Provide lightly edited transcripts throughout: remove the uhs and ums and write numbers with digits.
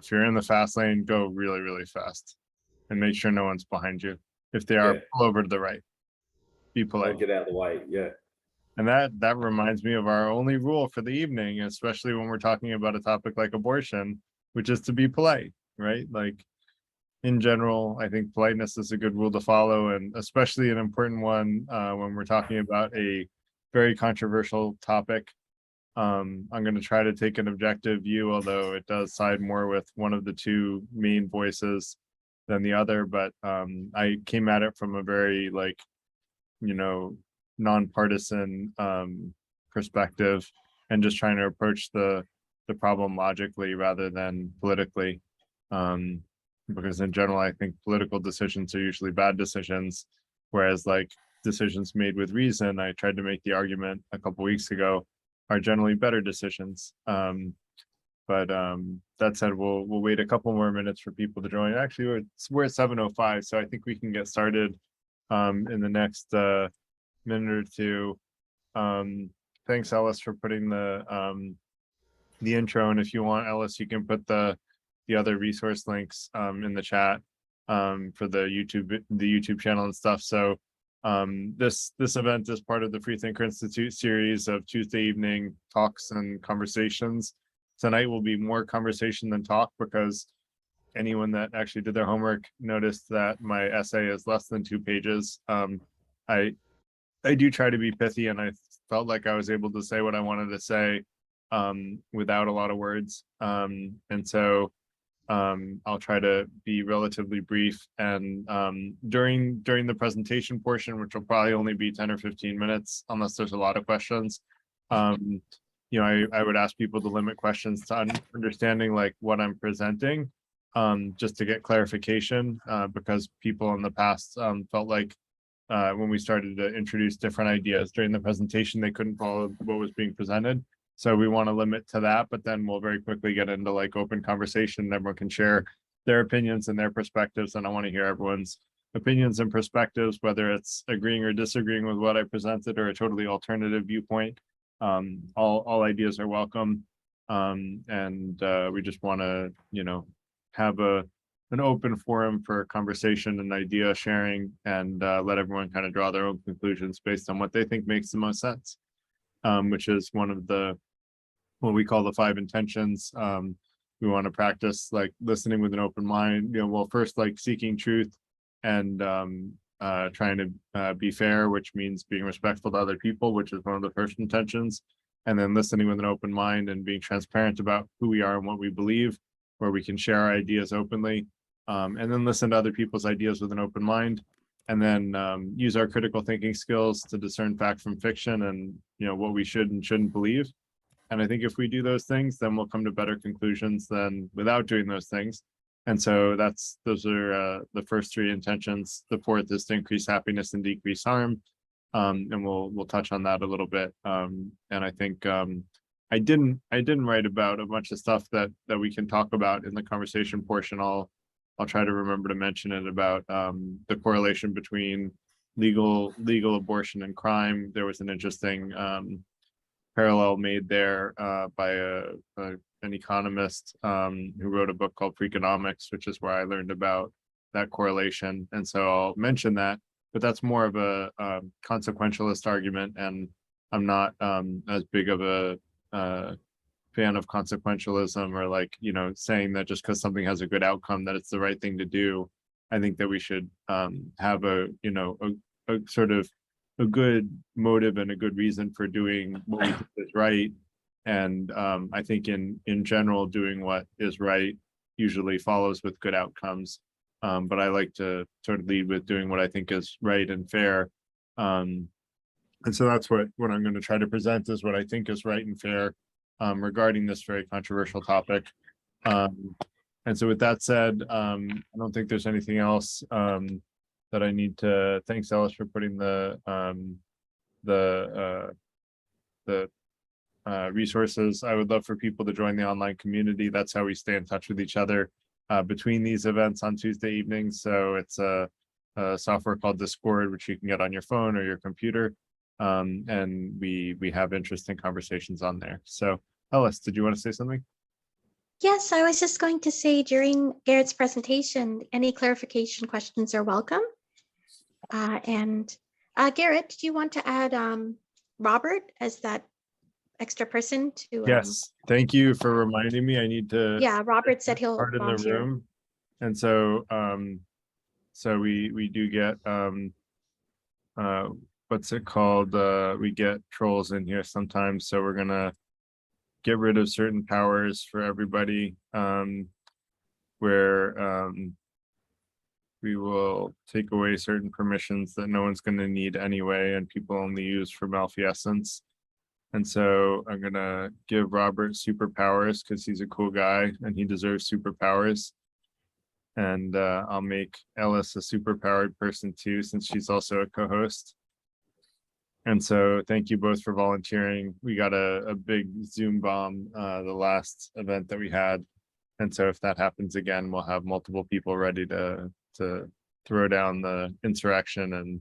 if you're in the fast lane, go really, really fast and make sure no one's behind you. If they are, Yeah. pull over to the right. Be polite. Don't get out of the way. Yeah. And that reminds me of our only rule for the evening, especially when we're talking about a topic like abortion, which is to be polite, right? Like in general, I think politeness is a good rule to follow, and especially an important one when we're talking about a very controversial topic. I'm going to try to take an objective view, although it does side more with one of the two main voices than the other. But I came at it from a very like, you know, nonpartisan perspective, and just trying to approach the problem logically rather than politically. Because in general, I think political decisions are usually bad decisions, whereas like decisions made with reason, I tried to make the argument a couple weeks ago, are generally better decisions. But that said, we'll wait a couple more minutes for people to join. Actually, we're at 7:05, so I think we can get started in the next minute or two. Thanks, Ellis, for putting the intro, and if you want, Ellis, you can put the other resource links in the chat for the YouTube channel and stuff. So this event is part of the Freethinker Institute series of Tuesday evening talks and conversations. Tonight will be more conversation than talk, because anyone that actually did their homework noticed that my essay is less than 2 pages. I do try to be pithy, and I felt like I was able to say what I wanted to say without a lot of words. And so I'll try to be relatively brief, and during the presentation portion, which will probably only be 10 or 15 minutes unless there's a lot of questions, you know, I would ask people to limit questions to understanding like what I'm presenting, just to get clarification, because people in the past felt like when we started to introduce different ideas during the presentation, they couldn't follow what was being presented. So we want to limit to that, but then we'll very quickly get into like open conversation. Everyone can share their opinions and their perspectives, and I want to hear everyone's opinions and perspectives, whether it's agreeing or disagreeing with what I presented or a totally alternative viewpoint. All ideas are welcome, and we just want to, you know, have an open forum for conversation and idea sharing, and let everyone kind of draw their own conclusions based on what they think makes the most sense. Which is one of the what we call the 5 intentions. We want to practice like listening with an open mind. You know, well, first like seeking truth and trying to be fair, which means being respectful to other people, which is one of the first intentions. And then listening with an open mind and being transparent about who we are and what we believe, where we can share our ideas openly, and then listen to other people's ideas with an open mind, and then use our critical thinking skills to discern fact from fiction, and you know what we should and shouldn't believe. And I think if we do those things, then we'll come to better conclusions than without doing those things. And so those are the first 3 intentions. The 4th is to increase happiness and decrease harm, and we'll touch on that a little bit. And I think I didn't write about a bunch of stuff that we can talk about in the conversation portion. I'll try to remember to mention it about the correlation between legal abortion and crime. There was an interesting parallel made there by an economist who wrote a book called Freakonomics, which is where I learned about that correlation. And so I'll mention that, but that's more of a consequentialist argument, and I'm not as big of a fan of consequentialism, or like, you know, saying that just because something has a good outcome that it's the right thing to do. I think that we should have a, you know, a sort of a good motive and a good reason for doing what we think is right. And I think in general, doing what is right usually follows with good outcomes. But I like to sort of lead with doing what I think is right and fair. And so that's what I'm going to try to present, is what I think is right and fair regarding this very controversial topic. And so with that said, I don't think there's anything else that I need to. Thanks, Ellis, for putting the resources. I would love for people to join the online community. That's how we stay in touch with each other between these events on Tuesday evenings. So it's a software called Discord, which you can get on your phone or your computer. And we have interesting conversations on there. So Ellis, did you want to say something? Yes, I was just going to say during Garrett's presentation, any clarification questions are welcome. And Garrett, do you want to add Robert as that extra person to? Yes, thank you for reminding me. I need to Yeah, Robert said get he'll part in the volunteer. room. And so so we do get uh what's it called? We get trolls in here sometimes. So we're gonna get rid of certain powers for everybody. Where we will take away certain permissions that no one's gonna need anyway, and people only use for malfeasance. And so I'm gonna give Robert superpowers because he's a cool guy and he deserves superpowers. And I'll make Ellis a superpowered person too, since she's also a co-host. And so thank you both for volunteering. We got a big Zoom bomb the last event that we had. And so if that happens again, we'll have multiple people ready to throw down the insurrection and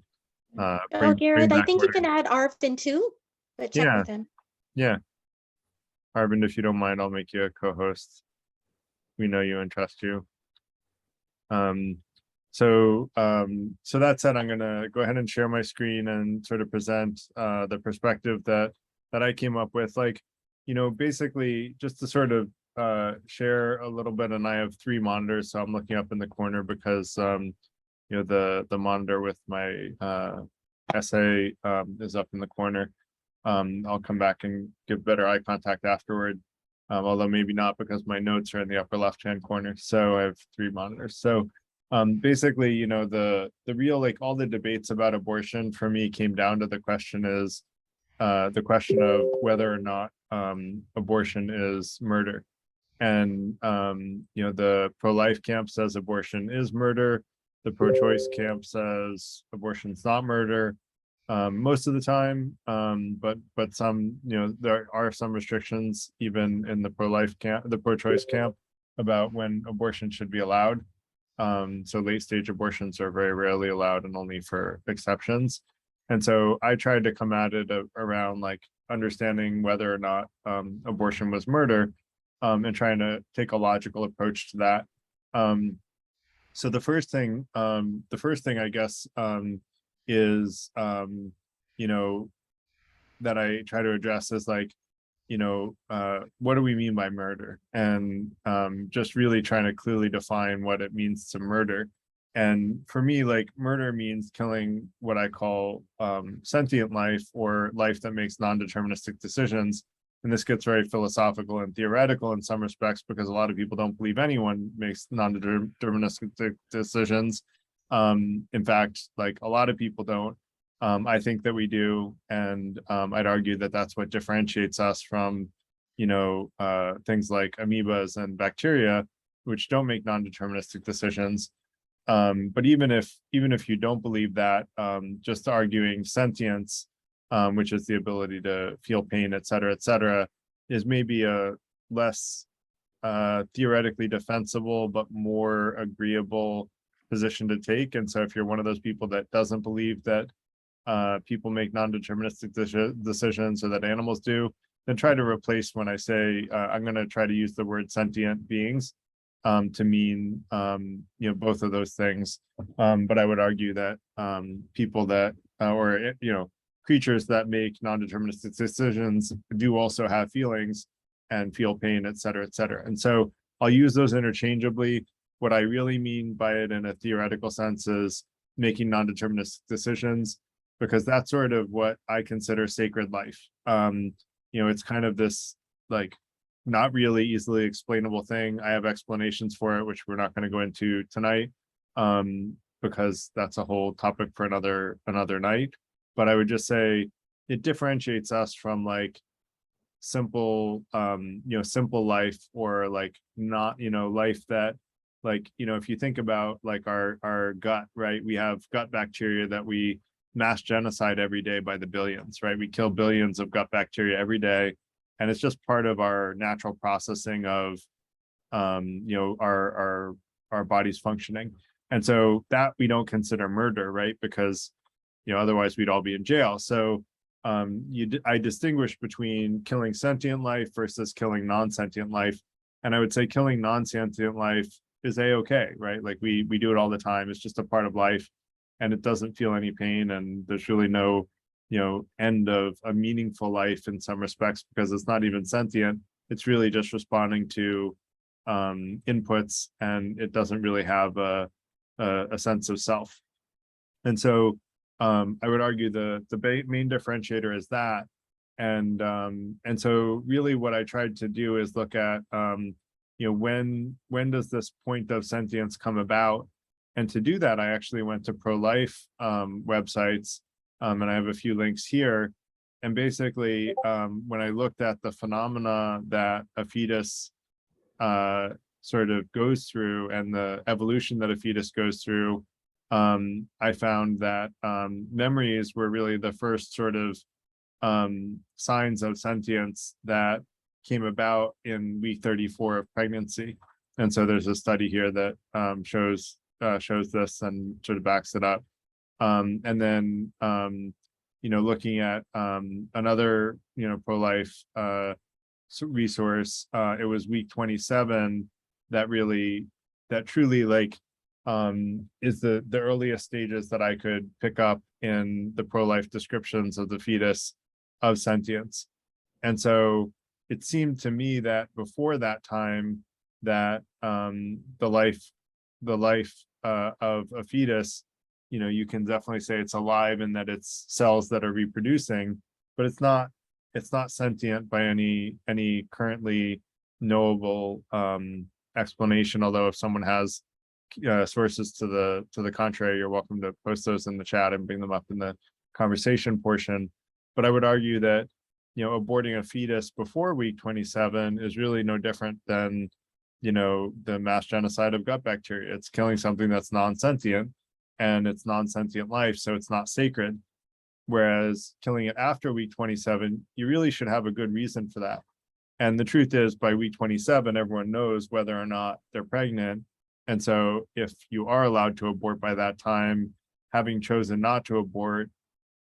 Oh, bring Garrett, I back think you order. can add Arvin too, but check Yeah, with him. yeah. Arvind, if you don't mind, I'll make you a co-host. We know you and trust you. So that said, I'm gonna go ahead and share my screen and sort of present the perspective that I came up with. Like, basically just to sort of share a little bit. And I have 3 monitors, so I'm looking up in the corner because the monitor with my essay is up in the corner. I'll come back and give better eye contact afterward. Although maybe not, because my notes are in the upper left-hand corner. So I have 3 monitors. So basically, the real, like, all the debates about abortion for me came down to the question of whether or not abortion is murder. And the pro-life camp says abortion is murder. The pro-choice camp says abortion's not murder. Most of the time, but some, there are some restrictions even in the pro-life camp, the pro-choice camp, about when abortion should be allowed. So late stage abortions are very rarely allowed and only for exceptions. And so I tried to come at it around like understanding whether or not abortion was murder, and trying to take a logical approach to that. So the first thing I guess is that I try to address is like, what do we mean by murder? And just really trying to clearly define what it means to murder. And for me, like, murder means killing what I call sentient life, or life that makes non-deterministic decisions. And this gets very philosophical and theoretical in some respects, because a lot of people don't believe anyone makes non-deterministic decisions. In fact, like, a lot of people don't. I think that we do, and I'd argue that that's what differentiates us from, things like amoebas and bacteria, which don't make non-deterministic decisions. But even if you don't believe that, just arguing sentience, which is the ability to feel pain, et cetera, is maybe a less theoretically defensible but more agreeable position to take. And so if you're one of those people that doesn't believe that people make non-deterministic decisions, or that animals do, then try to replace, when I say I'm going to try to use the word sentient beings to mean both of those things. But I would argue that people that or creatures that make non-deterministic decisions do also have feelings and feel pain, et cetera. And so I'll use those interchangeably. What I really mean by it in a theoretical sense is making non-deterministic decisions, because that's sort of what I consider sacred life. It's kind of this, like, not really easily explainable thing. I have explanations for it, which we're not going to go into tonight, because that's a whole topic for another night. But I would just say it differentiates us from like simple simple life, or like not life that, like, if you think about like our gut, right? We have gut bacteria that we mass genocide every day by the billions, right? We kill billions of gut bacteria every day, and it's just part of our natural processing of our body's functioning. And so that we don't consider murder, right? Because otherwise we'd all be in jail. So I distinguish between killing sentient life versus killing non-sentient life. And I would say killing non-sentient life is a-okay, right? Like we do it all the time. It's just a part of life, and it doesn't feel any pain, and there's really no, end of a meaningful life in some respects, because it's not even sentient. It's really just responding to inputs, and it doesn't really have a sense of self. And so I would argue the main differentiator is that. And so really what I tried to do is look at when does this point of sentience come about? And to do that, I actually went to pro-life websites, and I have a few links here. And basically, when I looked at the phenomena that a fetus sort of goes through, and the evolution that a fetus goes through, I found that memories were really the first sort of signs of sentience that came about in week 34 of pregnancy. And so there's a study here that shows this and sort of backs it up. And then looking at another pro-life resource, it was week 27 that truly like is the earliest stages that I could pick up in the pro-life descriptions of the fetus of sentience. And so it seemed to me that before that time, that the life of a fetus, you can definitely say it's alive, and that it's cells that are reproducing, but it's not sentient by any currently knowable explanation. Although if someone has sources to the contrary, you're welcome to post those in the chat and bring them up in the conversation portion. But I would argue that aborting a fetus before week 27 is really no different than the mass genocide of gut bacteria. It's killing something that's non-sentient, and it's non-sentient life, so it's not sacred. Whereas killing it after week 27, you really should have a good reason for that. And the truth is, by week 27, everyone knows whether or not they're pregnant. And so if you are allowed to abort by that time, having chosen not to abort,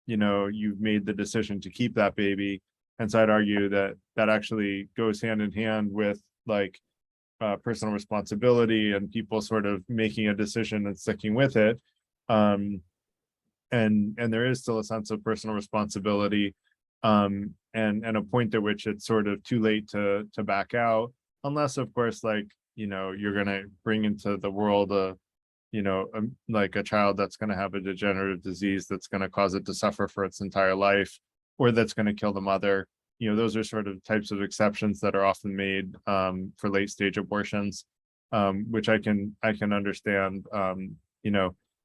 you've made the decision to keep that baby. And so I'd argue that actually goes hand in hand with like personal responsibility, and people sort of making a decision and sticking with it. And there is still a sense of personal responsibility, and a point at which it's sort of too late to back out, unless of course you're going to bring into the world like a child that's going to have a degenerative disease that's going to cause it to suffer for its entire life, or that's going to kill the mother. Those are sort of types of exceptions that are often made for late stage abortions, which I can understand.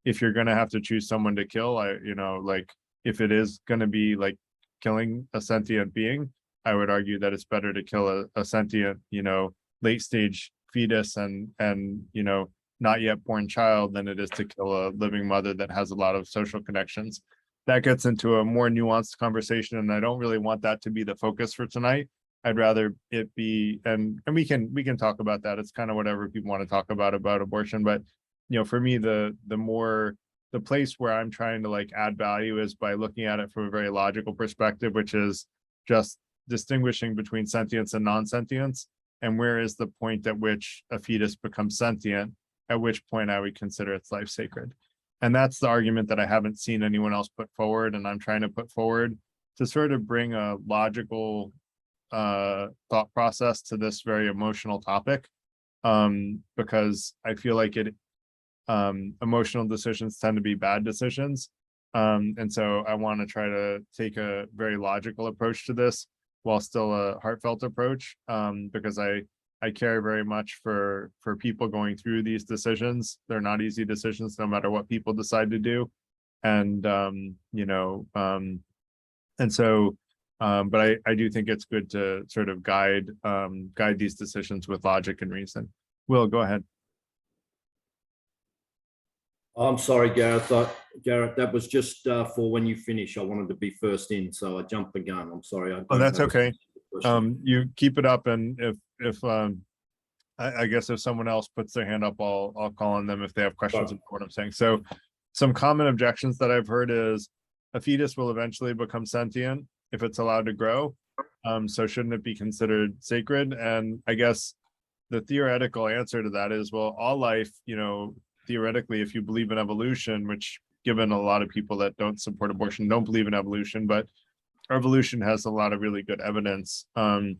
If you're going to have to choose someone to kill, like if it is going to be like killing a sentient being, I would argue that it's better to kill a sentient, late stage fetus and not yet born child than it is to kill a living mother that has a lot of social connections. That gets into a more nuanced conversation, and I don't really want that to be the focus for tonight. I'd rather it be, and we can talk about that. It's kind of whatever people want to talk about abortion, but for me, the place where I'm trying to like add value is by looking at it from a very logical perspective, which is just distinguishing between sentience and non-sentience, and where is the point at which a fetus becomes sentient, at which point I would consider its life sacred. And that's the argument that I haven't seen anyone else put forward, and I'm trying to put forward to sort of bring a logical thought process to this very emotional topic, because I feel like emotional decisions tend to be bad decisions. And so I want to try to take a very logical approach to this while still a heartfelt approach, because I care very much for people going through these decisions. They're not easy decisions, no matter what people decide to do. And but I do think it's good to sort of guide these decisions with logic and reason. Will, go ahead. I'm sorry, Gareth. Gareth, that was just for when you finish. I wanted to be first in, so I jumped the gun. I'm sorry. Oh, that's okay. You keep it up, and if I guess if someone else puts their hand up, I'll call on them if they have questions about what I'm saying. So some common objections that I've heard is a fetus will eventually become sentient if it's allowed to grow. So shouldn't it be considered sacred? And I guess the theoretical answer to that is, well, all life, theoretically, if you believe in evolution, which given a lot of people that don't support abortion don't believe in evolution, but evolution has a lot of really good evidence. And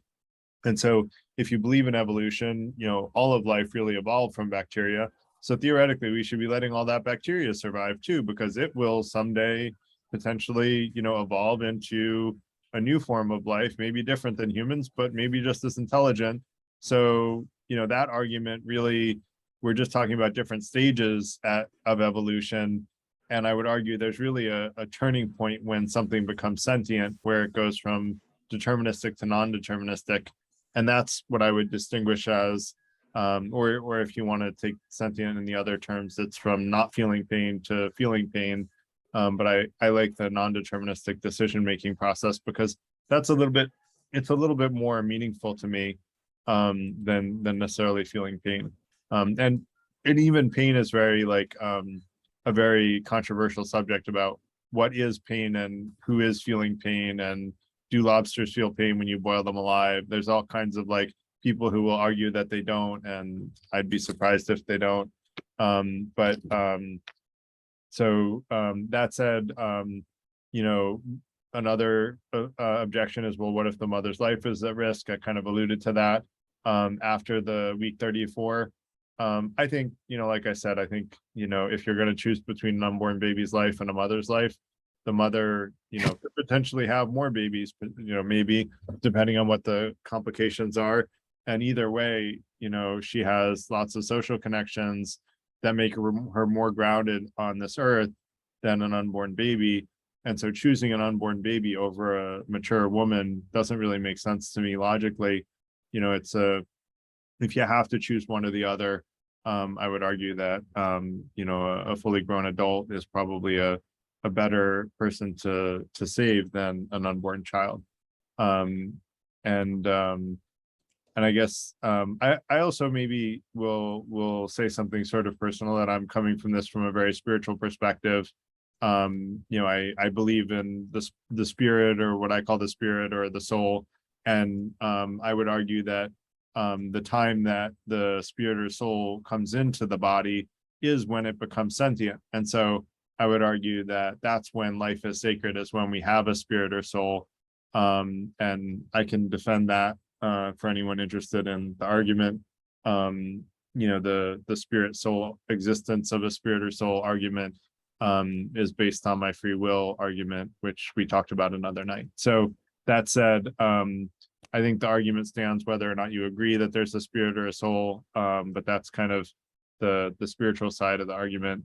so if you believe in evolution, all of life really evolved from bacteria. So theoretically, we should be letting all that bacteria survive too, because it will someday potentially, evolve into a new form of life, maybe different than humans, but maybe just as intelligent. So, that argument really, we're just talking about different stages of evolution. And I would argue there's really a turning point when something becomes sentient, where it goes from deterministic to non-deterministic. And that's what I would distinguish as, or if you want to take sentient in the other terms, it's from not feeling pain to feeling pain. But I like the non-deterministic decision-making process, because it's a little bit more meaningful to me than necessarily feeling pain. And even pain is very a very controversial subject about what is pain and who is feeling pain, and do lobsters feel pain when you boil them alive? There's all kinds of people who will argue that they don't, and I'd be surprised if they don't. So that said, another objection is, well, what if the mother's life is at risk? I kind of alluded to that after the week 34. I think, like I said, I think, if you're going to choose between an unborn baby's life and a mother's life, the mother, could potentially have more babies, but, maybe depending on what the complications are. And either way, she has lots of social connections that make her more grounded on this earth than an unborn baby. And so choosing an unborn baby over a mature woman doesn't really make sense to me logically. If you have to choose one or the other, I would argue that, a fully grown adult is probably a better person to save than an unborn child. And I guess I also maybe will say something sort of personal, that I'm coming from this from a very spiritual perspective. I believe in the spirit, or what I call the spirit or the soul. And I would argue that the time that the spirit or soul comes into the body is when it becomes sentient. And so I would argue that that's when life is sacred, is when we have a spirit or soul. And I can defend that for anyone interested in the argument. The spirit soul existence of a spirit or soul argument is based on my free will argument, which we talked about another night. So that said, I think the argument stands whether or not you agree that there's a spirit or a soul, but that's kind of the spiritual side of the argument.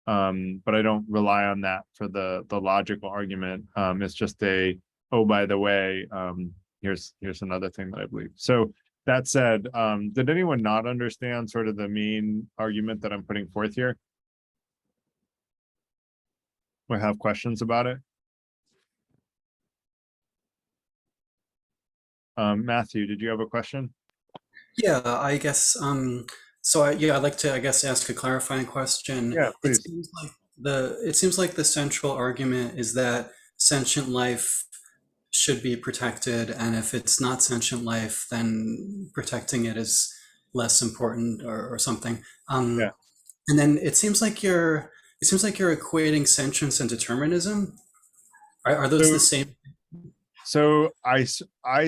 But I don't rely on that for the logical argument. It's just oh, by the way, here's another thing that I believe. So that said, did anyone not understand sort of the main argument that I'm putting forth here? Or have questions about it? Matthew, did you have a question? Yeah, I guess, I'd like to, I guess, ask a clarifying question. Yeah, please. It seems like the central argument is that sentient life should be protected, and if it's not sentient life, then protecting it is less important, or something. Yeah. And then it seems like you're equating sentience and determinism. Are those the same? So I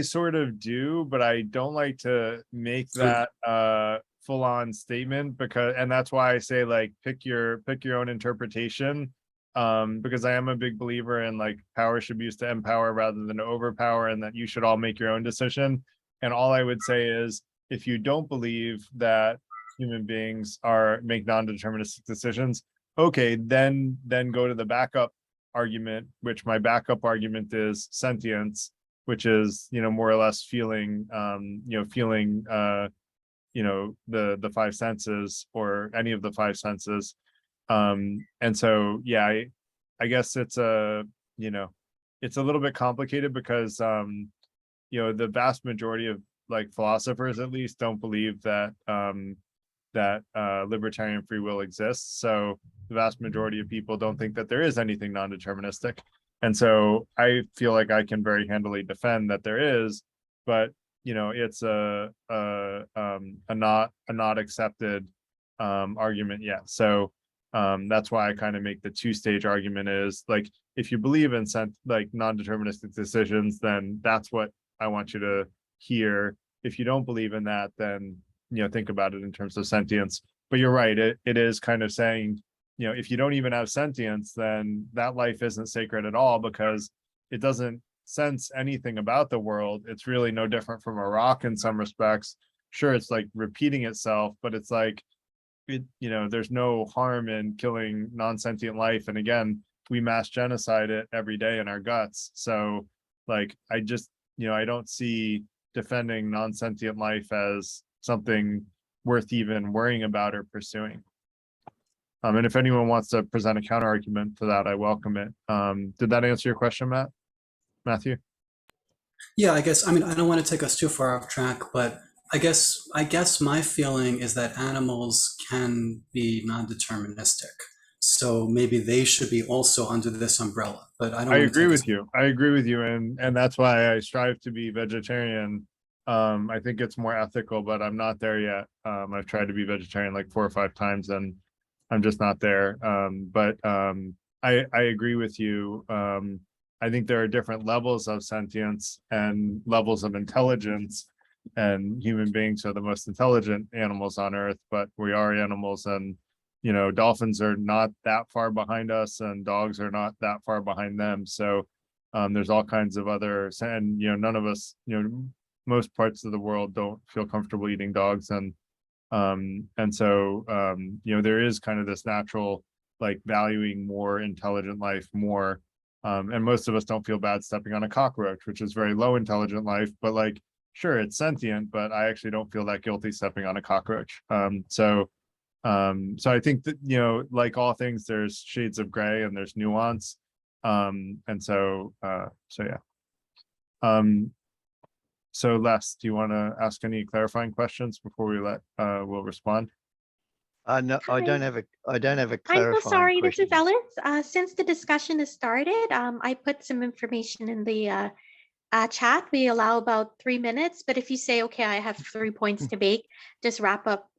sort of do, but I don't like to make that full-on statement, and that's why I say pick your own interpretation, because I am a big believer in power should be used to empower rather than to overpower, and that you should all make your own decision. And all I would say is, if you don't believe that human beings make non-deterministic decisions, okay, then go to the backup argument, which my backup argument is sentience, which is more or less feeling the five senses, or any of the five senses. And so yeah, I guess it's a little bit complicated, because the vast majority of philosophers at least don't believe that libertarian free will exists. So the vast majority of people don't think that there is anything non-deterministic. And so I feel like I can very handily defend that there is, but it's a not accepted argument yet. So that's why I kind of make the two-stage argument is like, if you believe in like non-deterministic decisions, then that's what I want you to hear. If you don't believe in that, then think about it in terms of sentience. But you're right, it is kind of saying, if you don't even have sentience, then that life isn't sacred at all, because it doesn't sense anything about the world. It's really no different from a rock in some respects. Sure, it's like repeating itself, but it's like there's no harm in killing non-sentient life. And again, we mass genocide it every day in our guts. So like, I just, I don't see defending non-sentient life as something worth even worrying about or pursuing. And if anyone wants to present a counter argument to that, I welcome it. Did that answer your question, Matthew? Yeah, I guess, I mean, I don't want to take us too far off track, but I guess my feeling is that animals can be non-deterministic. So maybe they should be also under this umbrella, but I don't I want to agree take with us- you. I agree with you. And that's why I strive to be vegetarian. I think it's more ethical, but I'm not there yet. I've tried to be vegetarian like 4 or 5 times and I'm just not there. But I agree with you. I think there are different levels of sentience and levels of intelligence, and human beings are the most intelligent animals on earth, but we are animals, and dolphins are not that far behind us and dogs are not that far behind them. So there's all kinds of other, and none of us, most parts of the world don't feel comfortable eating dogs, and so there is kind of this natural like valuing more intelligent life more. And most of us don't feel bad stepping on a cockroach, which is very low intelligent life, but like, sure, it's sentient, but I actually don't feel that guilty stepping on a cockroach. So I think that, like all things, there's shades of gray and there's nuance. And so yeah. So Les, do you want to ask any clarifying questions before we we'll respond? No, I don't have a I'm so clarifying sorry, this question. is Ellis. Since the discussion has started, I put some information in the chat. We allow about 3 minutes, but if you say, okay, I have 3 points to make, just wrap up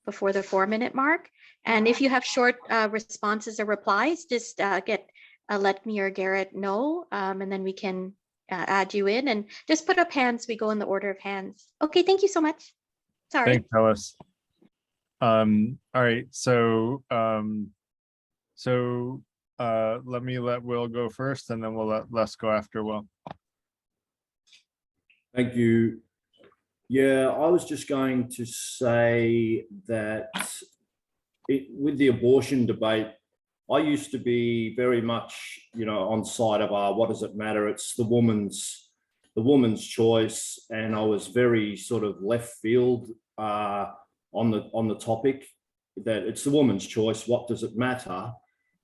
before the 4-minute mark. And if you have short responses or replies, just let me or Garrett know, and then we can add you in, and just put up hands. We go in the order of hands. Okay, thank you so much. Sorry. Thanks, Ellis. All right, so let Will go first, and then we'll let Les go after Will. Thank you. Yeah, I was just going to say that with the abortion debate, I used to be very much, on side of what does it matter? It's the woman's choice, and I was very sort of left field on the topic that it's the woman's choice. What does it matter?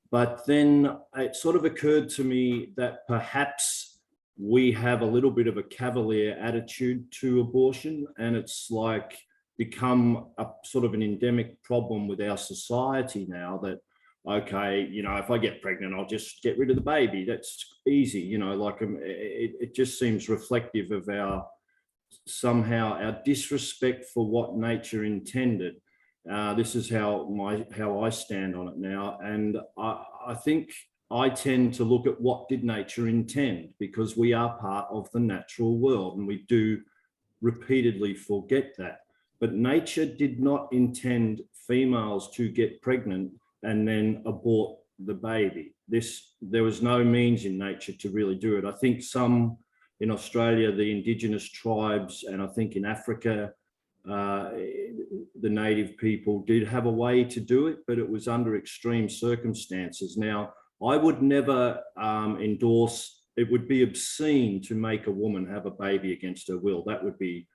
But then it sort of occurred to me that perhaps we have a little bit of a cavalier attitude to abortion, and it's like become a sort of an endemic problem with our society now that, okay, if I get pregnant, I'll just get rid of the baby. That's easy, like it just seems reflective of somehow our disrespect for what nature intended. This is how I stand on it now, and I think I tend to look at what did nature intend, because we are part of the natural world, and we do repeatedly forget that. But nature did not intend females to get pregnant and then abort the baby. There was no means in nature to really do it. I think some in Australia, the indigenous tribes, and I think in Africa, the native people did have a way to do it, but it was under extreme circumstances. Now, I would never endorse, it would be obscene to make a woman have a baby against her will. That would be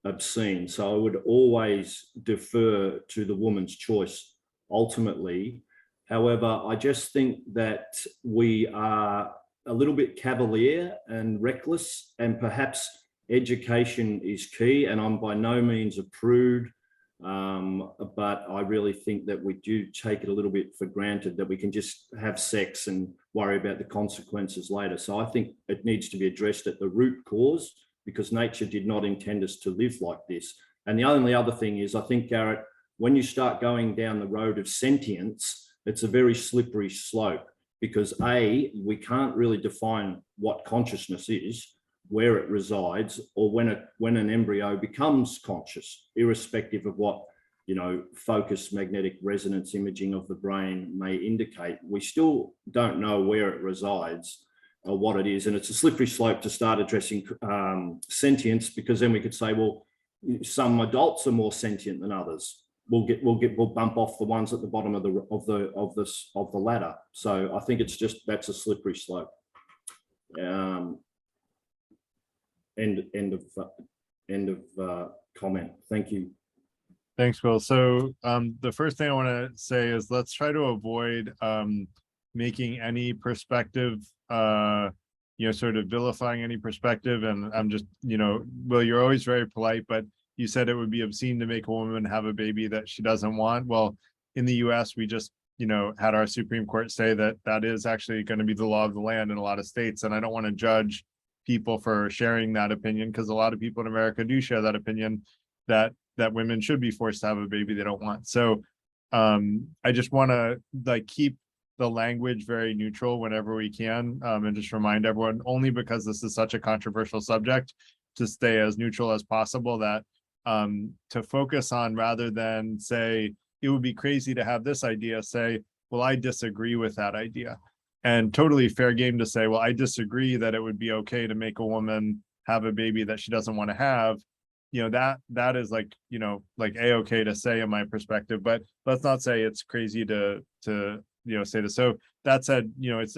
obscene. So I would always defer to the woman's choice ultimately. However, I just think that we are a little bit cavalier and reckless, and perhaps education is key. And I'm by no means a prude, but I really think that we do take it a little bit for granted that we can just have sex and worry about the consequences later. So I think it needs to be addressed at the root cause because nature did not intend us to live like this. And the only other thing is, I think, Garrett, when you start going down the road of sentience, it's a very slippery slope, because we can't really define what consciousness is, where it resides, or when an embryo becomes conscious, irrespective of what, you know, focused magnetic resonance imaging of the brain may indicate. We still don't know where it resides or what it is. And it's a slippery slope to start addressing sentience, because then we could say, well, some adults are more sentient than others. We'll bump off the ones at the bottom of the ladder. So I think it's just, that's a slippery slope. End of comment. Thank you. Thanks, Will. So the first thing I want to say is let's try to avoid making any perspective, sort of vilifying any perspective. And I'm just, Will, you're always very polite, but you said it would be obscene to make a woman have a baby that she doesn't want. Well, in the US, we just, had our Supreme Court say that that is actually going to be the law of the land in a lot of states. And I don't want to judge people for sharing that opinion, because a lot of people in America do share that opinion that women should be forced to have a baby they don't want. So I just want to keep the language very neutral whenever we can, and just remind everyone, only because this is such a controversial subject, to stay as neutral as possible, that to focus on, rather than say, it would be crazy to have this idea, say, well, I disagree with that idea. And totally fair game to say, well, I disagree that it would be okay to make a woman have a baby that she doesn't want to have. That is a-okay to say in my perspective, but let's not say it's crazy to say this. So that said,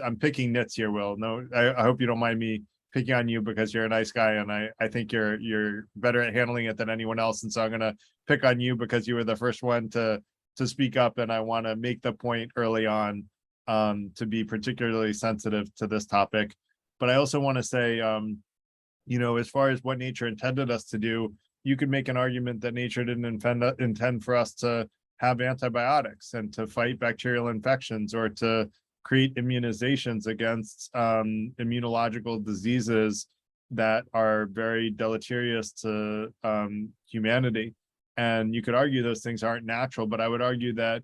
I'm picking nits here, Will. No, I hope you don't mind me picking on you, because you're a nice guy, and I think you're better at handling it than anyone else. And so I'm gonna pick on you because you were the first one to speak up, and I want to make the point early on to be particularly sensitive to this topic. But I also want to say, as far as what nature intended us to do, you could make an argument that nature didn't intend for us to have antibiotics and to fight bacterial infections, or to create immunizations against immunological diseases that are very deleterious to humanity. And you could argue those things aren't natural, but I would argue that,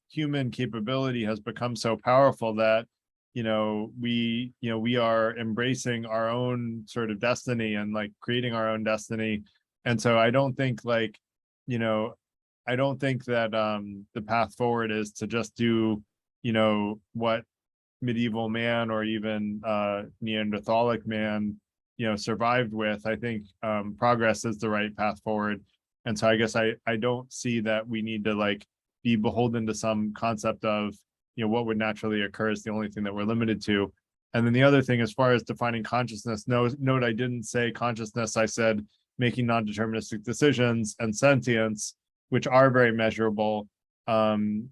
human capability has become so powerful that, we are embracing our own sort of destiny and creating our own destiny. And so I don't think that the path forward is to just do, what medieval man or even Neanderthalic man, survived with. I think progress is the right path forward. And so I guess I don't see that we need to be beholden to some concept of, what would naturally occur is the only thing that we're limited to. And then the other thing, as far as defining consciousness, note I didn't say consciousness, I said making non-deterministic decisions and sentience, which are very measurable. Both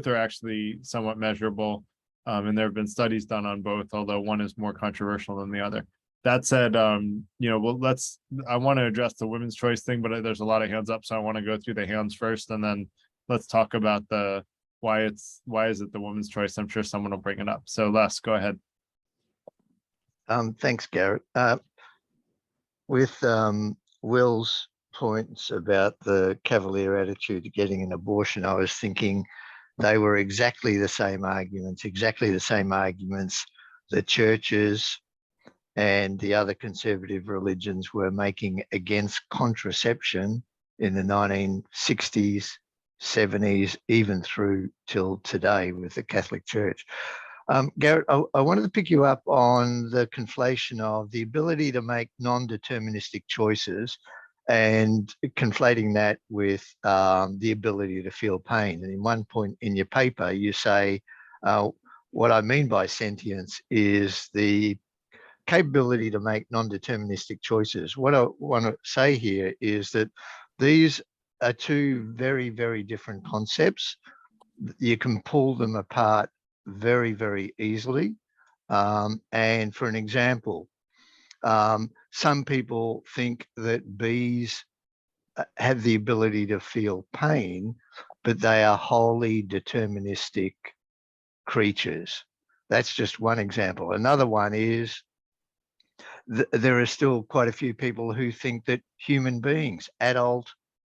are actually somewhat measurable. And there have been studies done on both, although one is more controversial than the other. That said, I want to address the women's choice thing, but there's a lot of hands up, so I want to go through the hands first, and then let's talk about why is it the woman's choice. I'm sure someone will bring it up. So Les, go ahead. Thanks, Garrett. With Will's points about the cavalier attitude to getting an abortion, I was thinking they were exactly the same arguments that churches and the other conservative religions were making against contraception in the 1960s, 70s, even through till today with the Catholic Church. Garrett, I wanted to pick you up on the conflation of the ability to make non-deterministic choices and conflating that with the ability to feel pain. And in one point in your paper, you say, what I mean by sentience is the capability to make non-deterministic choices. What I want to say here is that these are two very, very different concepts. You can pull them apart very, very easily. And for an example, some people think that bees have the ability to feel pain, but they are wholly deterministic creatures. That's just one example. Another one is there are still quite a few people who think that human beings, adult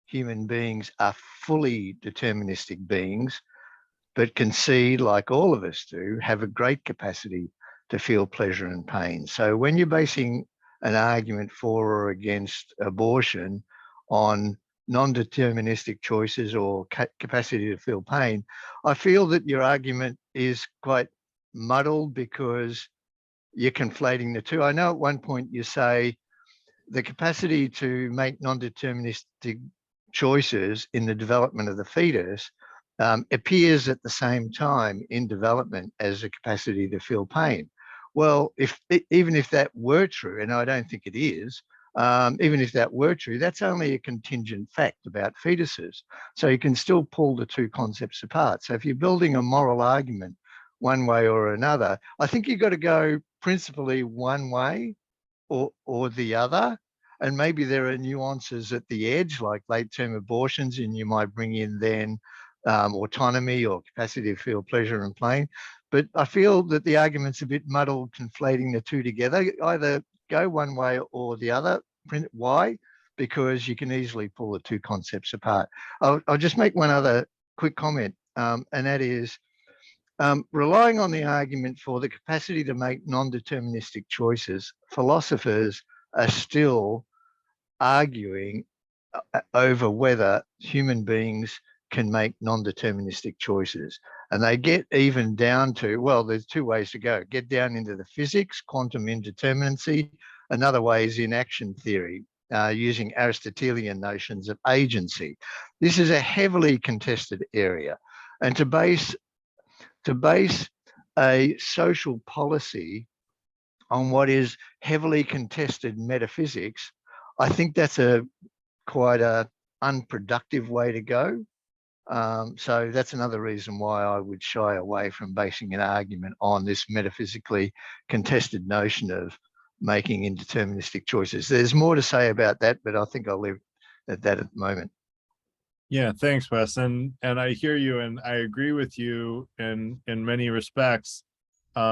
human beings, are fully deterministic beings, but can see, like all of us do, have a great capacity to feel pleasure and pain. So when you're basing an argument for or against abortion on non-deterministic choices or capacity to feel pain, I feel that your argument is quite muddled because you're conflating the two. I know at one point you say the capacity to make non-deterministic choices in the development of the fetus appears at the same time in development as a capacity to feel pain. Well, even if that were true, and I don't think it is, even if that were true, that's only a contingent fact about fetuses. So you can still pull the two concepts apart. So if you're building a moral argument one way or another, I think you've got to go principally one way or the other. And maybe there are nuances at the edge, like late-term abortions, and you might bring in then autonomy or capacity to feel pleasure and pain. But I feel that the argument's a bit muddled, conflating the two together. Either go one way or the other. Why? Because you can easily pull the two concepts apart. I'll just make one other quick comment, and that is, relying on the argument for the capacity to make non-deterministic choices, philosophers are still arguing over whether human beings can make non-deterministic choices. And they get even down to, well, there's two ways to go. Get down into the physics, quantum indeterminacy. Another way is in action theory, using Aristotelian notions of agency. This is a heavily contested area. And to base a social policy on what is heavily contested metaphysics, I think that's quite a unproductive way to go. So that's another reason why I would shy away from basing an argument on this metaphysically contested notion of making indeterministic choices. There's more to say about that, but I think I'll leave at that at the moment. Yeah, thanks, Wes. And I hear you, and I agree with you in many respects,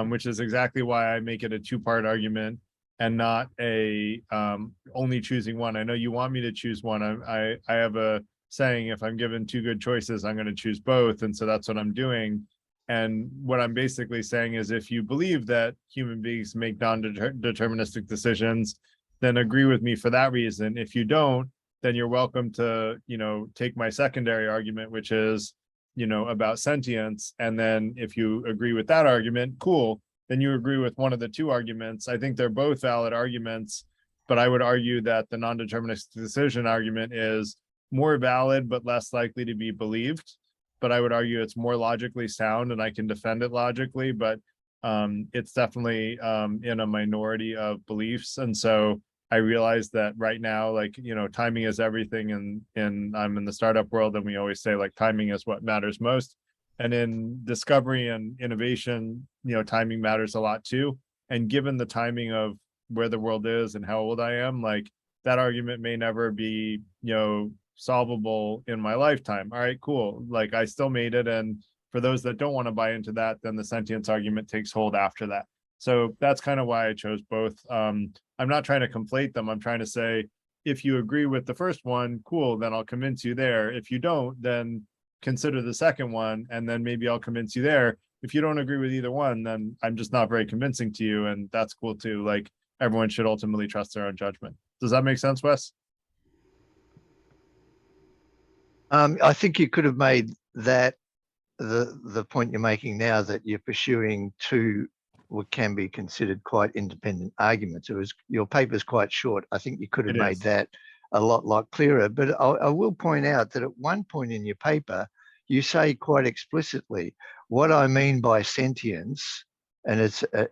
which is exactly why I make it a two-part argument and not a only choosing one. I know you want me to choose one. I have a saying, if I'm given two good choices, I'm going to choose both. And so that's what I'm doing. And what I'm basically saying is, if you believe that human beings make non-deterministic decisions, then agree with me for that reason. If you don't, then you're welcome to, take my secondary argument, which is, about sentience. And then if you agree with that argument, cool, then you agree with one of the two arguments. I think they're both valid arguments, but I would argue that the non-deterministic decision argument is more valid, but less likely to be believed. But I would argue it's more logically sound, and I can defend it logically, but it's definitely in a minority of beliefs. And so I realize that right now, timing is everything. And I'm in the startup world, and we always say timing is what matters most. And in discovery and innovation, timing matters a lot too. And given the timing of where the world is and how old I am, that argument may never be, solvable in my lifetime. All right, cool. I still made it. And for those that don't want to buy into that, then the sentience argument takes hold after that. So that's kind of why I chose both. I'm not trying to conflate them. I'm trying to say, if you agree with the first one, cool, then I'll convince you there. If you don't, then consider the second one, and then maybe I'll convince you there. If you don't agree with either one, then I'm just not very convincing to you, and that's cool too. Everyone should ultimately trust their own judgment. Does that make sense, Wes? I think you could have made that the point you're making now, that you're pursuing two what can be considered quite independent arguments. Your paper's quite short. I think you could have made that a lot clearer. But I will point out that at one point in your paper, you say quite explicitly, what I mean by sentience, and it's an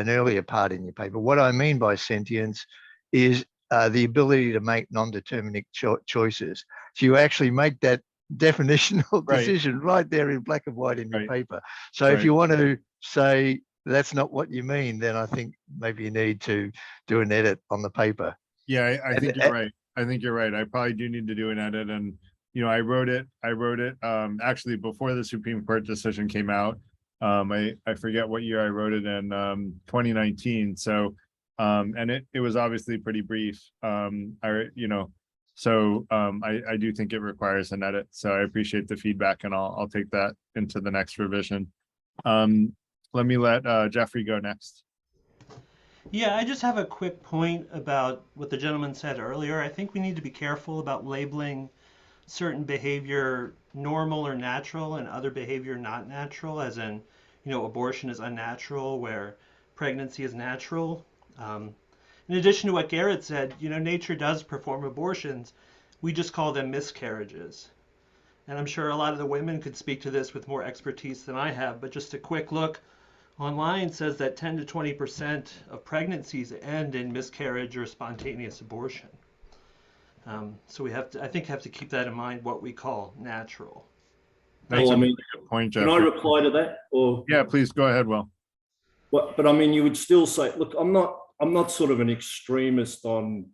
earlier part in your paper, what I mean by sentience is the ability to make non-deterministic choices. So you actually make that definitional decision right there in black and white in your paper. So if you want to say that's not what you mean, then I think maybe you need to do an edit on the paper. Yeah, I think you're right. I think you're right. I probably do need to do an edit. And, I wrote it actually before the Supreme Court decision came out. I forget what year I wrote it in, 2019. So And it was obviously pretty brief. So I do think it requires an edit. So I appreciate the feedback, and I'll take that into the next revision. Let me let Jeffrey go next. Yeah, I just have a quick point about what the gentleman said earlier. I think we need to be careful about labeling certain behavior normal or natural and other behavior not natural, as in, abortion is unnatural where pregnancy is natural. In addition to what Garrett said, nature does perform abortions. We just call them miscarriages. And I'm sure a lot of the women could speak to this with more expertise than I have, but just a quick look online says that 10 to 20% of pregnancies end in miscarriage or spontaneous abortion. So we have to keep that in mind, what we call natural. That's Well, a I mean, good point, can I Jeffrey. reply to that? Or Yeah, please go ahead, Will. but I mean, you would still say, look, I'm not sort of an extremist on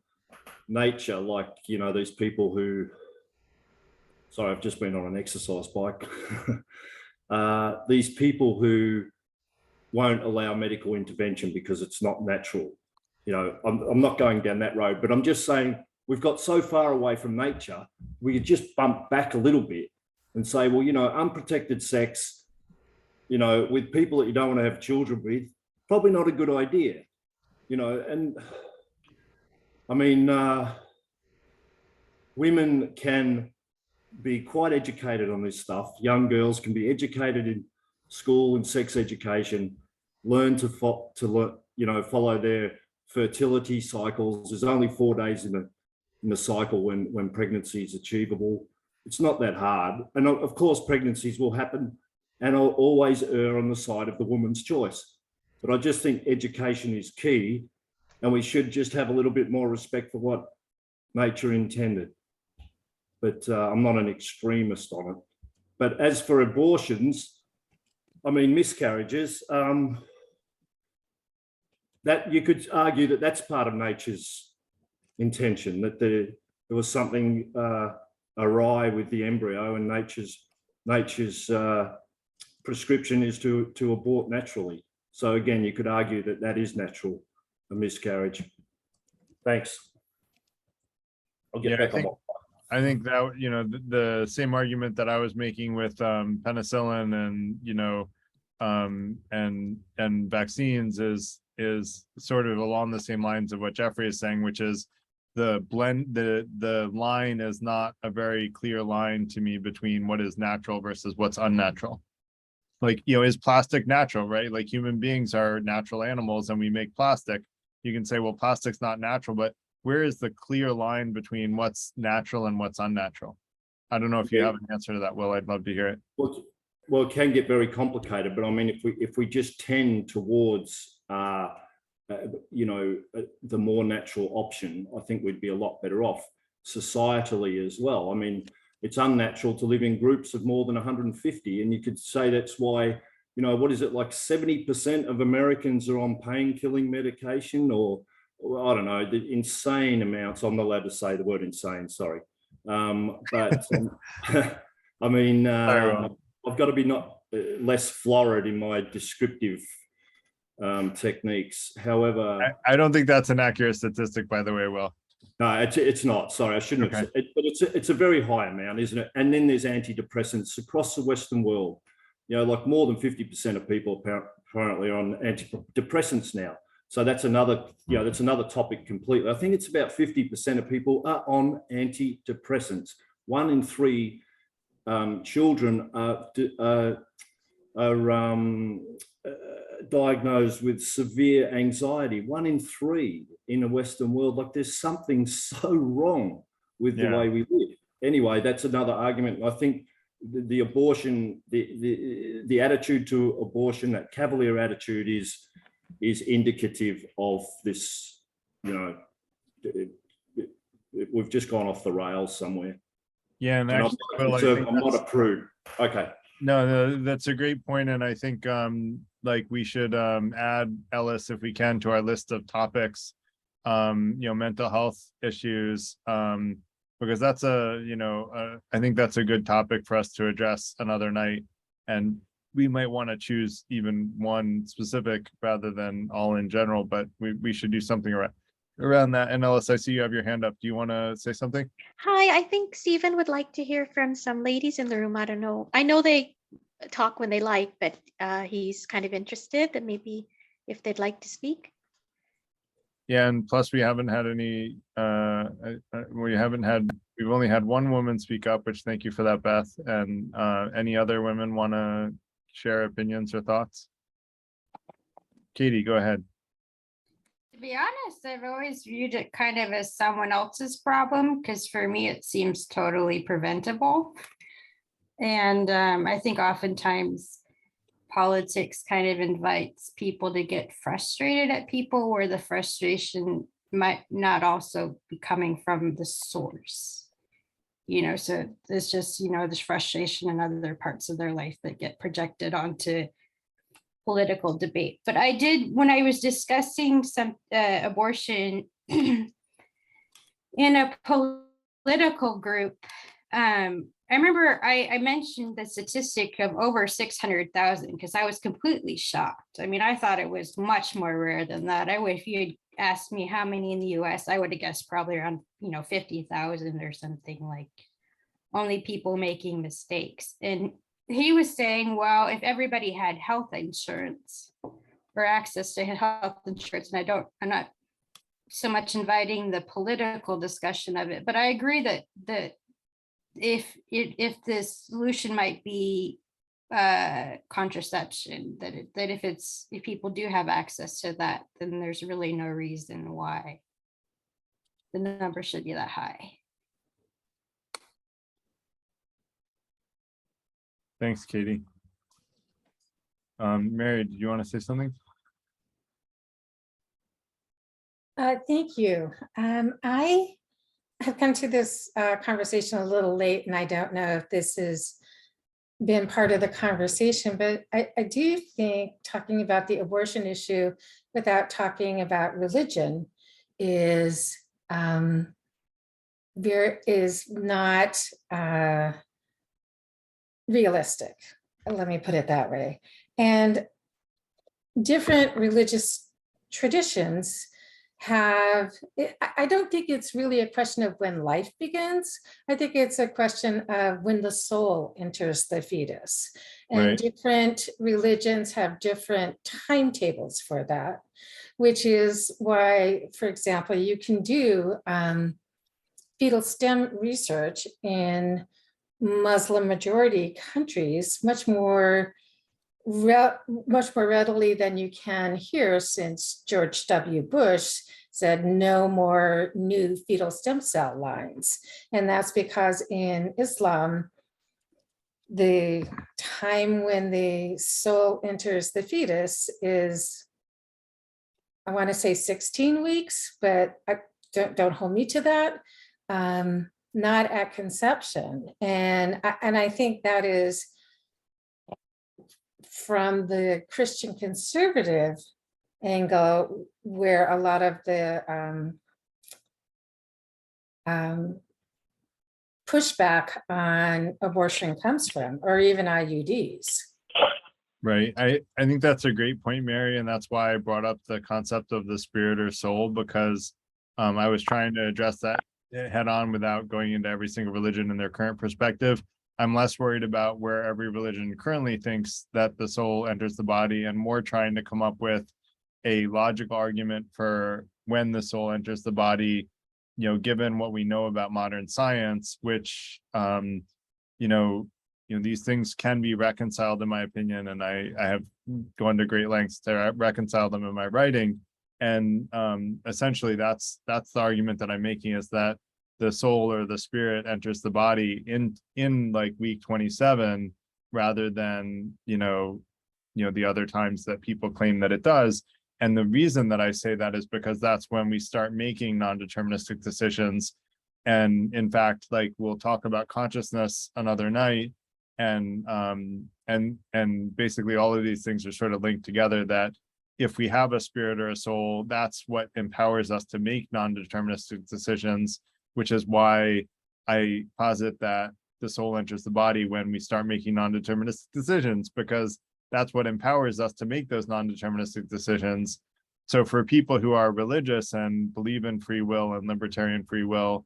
nature, like, these people who, sorry, I've just been on an exercise bike. These people who won't allow medical intervention because it's not natural. I'm not going down that road, but I'm just saying we've got so far away from nature, we could just bump back a little bit and say, well, unprotected sex, with people that you don't want to have children with, probably not a good idea, and I mean, women can be quite educated on this stuff. Young girls can be educated in school and sex education, learn to follow their fertility cycles. There's only 4 days in the cycle when pregnancy is achievable. It's not that hard. And of course, pregnancies will happen, and I'll always err on the side of the woman's choice. But I just think education is key, and we should just have a little bit more respect for what nature intended. But I'm not an extremist on it. But as for abortions, I mean, miscarriages, that you could argue that that's part of nature's intention, that there was something awry with the embryo, and nature's prescription is to abort naturally. So again, you could argue that that is natural, a miscarriage. Thanks. I'll get back on. I think that, the same argument that I was making with penicillin and vaccines is sort of along the same lines of what Jeffrey is saying, which is the line is not a very clear line to me between what is natural versus what's unnatural. Like, is plastic natural, right? Like, human beings are natural animals and we make plastic. You can say, well, plastic's not natural, but where is the clear line between what's natural and what's unnatural? I don't know if you have an answer to that, Will. I'd love to hear it. Well, it can get very complicated, but I mean, if we just tend towards, the more natural option, I think we'd be a lot better off societally as well. I mean, it's unnatural to live in groups of more than 150, and you could say that's why, what is it, like 70% of Americans are on pain-killing medication, or I don't know, the insane amounts. I'm not allowed to say the word insane, sorry. But I mean, I've got to be less florid in my descriptive techniques. However, I don't think that's an accurate statistic, by the way, Will. No, it's not. Sorry, I shouldn't have said it, but it's a very high amount, isn't it? And then there's antidepressants across the Western world. Like more than 50% of people apparently are on antidepressants now. So that's another topic completely. I think it's about 50% of people are on antidepressants. 1 in 3 children are diagnosed with severe anxiety. 1 in 3 in the Western world. Like, there's something so wrong with the way we live. Anyway, that's another argument. I think the abortion, the attitude to abortion, that cavalier attitude is indicative of this, we've just gone off the rails somewhere. Yeah, and actually, I'm not a prude. Okay. No, that's a great point, and I think like we should add Ellis, if we can, to our list of topics. Mental health issues, because that's I think that's a good topic for us to address another night. And we might want to choose even one specific rather than all in general, but we should do something around that. And Ellis, I see you have your hand up. Do you want to say something? Hi, I think Stephen would like to hear from some ladies in the room. I don't know. I know they talk when they like, but he's kind of interested that maybe if they'd like to speak. Yeah, and plus we haven't had any, we've only had one woman speak up, which thank you for that, Beth. And any other women want to share opinions or thoughts? Katie, go ahead. To be honest, I've always viewed it kind of as someone else's problem, because for me, it seems totally preventable. And I think oftentimes politics kind of invites people to get frustrated at people where the frustration might not also be coming from the source. So there's just, there's frustration in other parts of their life that get projected onto political debate. But I did, when I was discussing some abortion in a political group, I remember I mentioned the statistic of over 600,000 because I was completely shocked. I mean, I thought it was much more rare than that. If you had asked me how many in the US, I would have guessed probably around 50,000 or something, like only people making mistakes. And he was saying, well, if everybody had health insurance or access to health insurance, and I'm not so much inviting the political discussion of it, but I agree that if the solution might be contraception, that if people do have access to that, then there's really no reason why the number should be that high. Thanks, Katie. Mary, do you want to say something? Thank you. I have come to this conversation a little late, and I don't know if this has been part of the conversation, but I do think talking about the abortion issue without talking about religion is not realistic. Let me put it that way. And different religious traditions I don't think it's really a question of when life begins. I think it's a question of when the soul enters the fetus. And Right. Different religions have different timetables for that, which is why, for example, you can do fetal stem research in Muslim majority countries much more readily than you can here, since George W. Bush said no more new fetal stem cell lines. And that's because in Islam, the time when the soul enters the fetus is, I want to say 16 weeks, but don't hold me to that. Not at conception. And I think that is, from the Christian conservative angle, where a lot of the pushback on abortion comes from, or even IUDs. Right. I think that's a great point, Mary, and that's why I brought up the concept of the spirit or soul, because I was trying to address that head on without going into every single religion and their current perspective. I'm less worried about where every religion currently thinks that the soul enters the body, and more trying to come up with a logical argument for when the soul enters the body, given what we know about modern science, which, these things can be reconciled, in my opinion, and I have gone to great lengths to reconcile them in my writing. And essentially, that's the argument that I'm making, is that the soul or the spirit enters the body in like week 27, rather than the other times that people claim that it does. And the reason that I say that is because that's when we start making non-deterministic decisions. And in fact, like, we'll talk about consciousness another night, and basically all of these things are sort of linked together, that if we have a spirit or a soul, that's what empowers us to make non-deterministic decisions, which is why I posit that the soul enters the body when we start making non-deterministic decisions, because that's what empowers us to make those non-deterministic decisions. So for people who are religious and believe in free will and libertarian free will,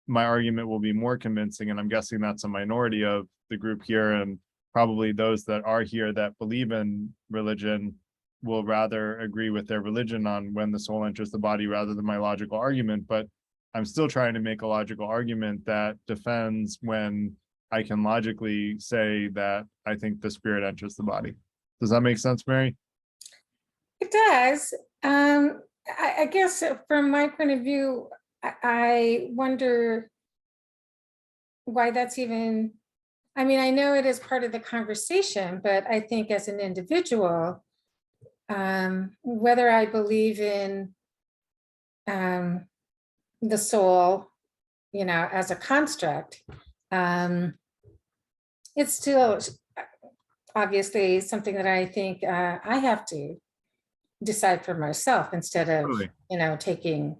my argument will be more convincing, and I'm guessing that's a minority of the group here, and probably those that are here that believe in religion will rather agree with their religion on when the soul enters the body rather than my logical argument. But I'm still trying to make a logical argument that defends when I can logically say that I think the spirit enters the body. Does that make sense, Mary? It does. I guess from my point of view, I wonder why that's even, I mean, I know it is part of the conversation, but I think as an individual, whether I believe in the soul, you know, as a construct, it's still obviously something that I think I have to decide for myself instead of, Totally. you know, taking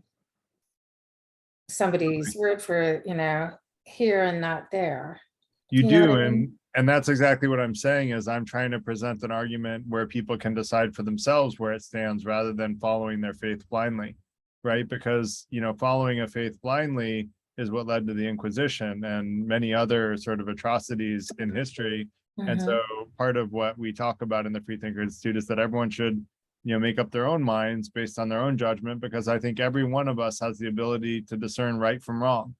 somebody's word for it, you know, here and not there. You You know do, what I mean? and that's exactly what I'm saying is I'm trying to present an argument where people can decide for themselves where it stands rather than following their faith blindly, right? Because, you know, following a faith blindly is what led to the Inquisition and many other sort of atrocities in history. And so part of what we talk about in the Freethinker Institute is that everyone should, you know, make up their own minds based on their own judgment, because I think every one of us has the ability to discern right from wrong.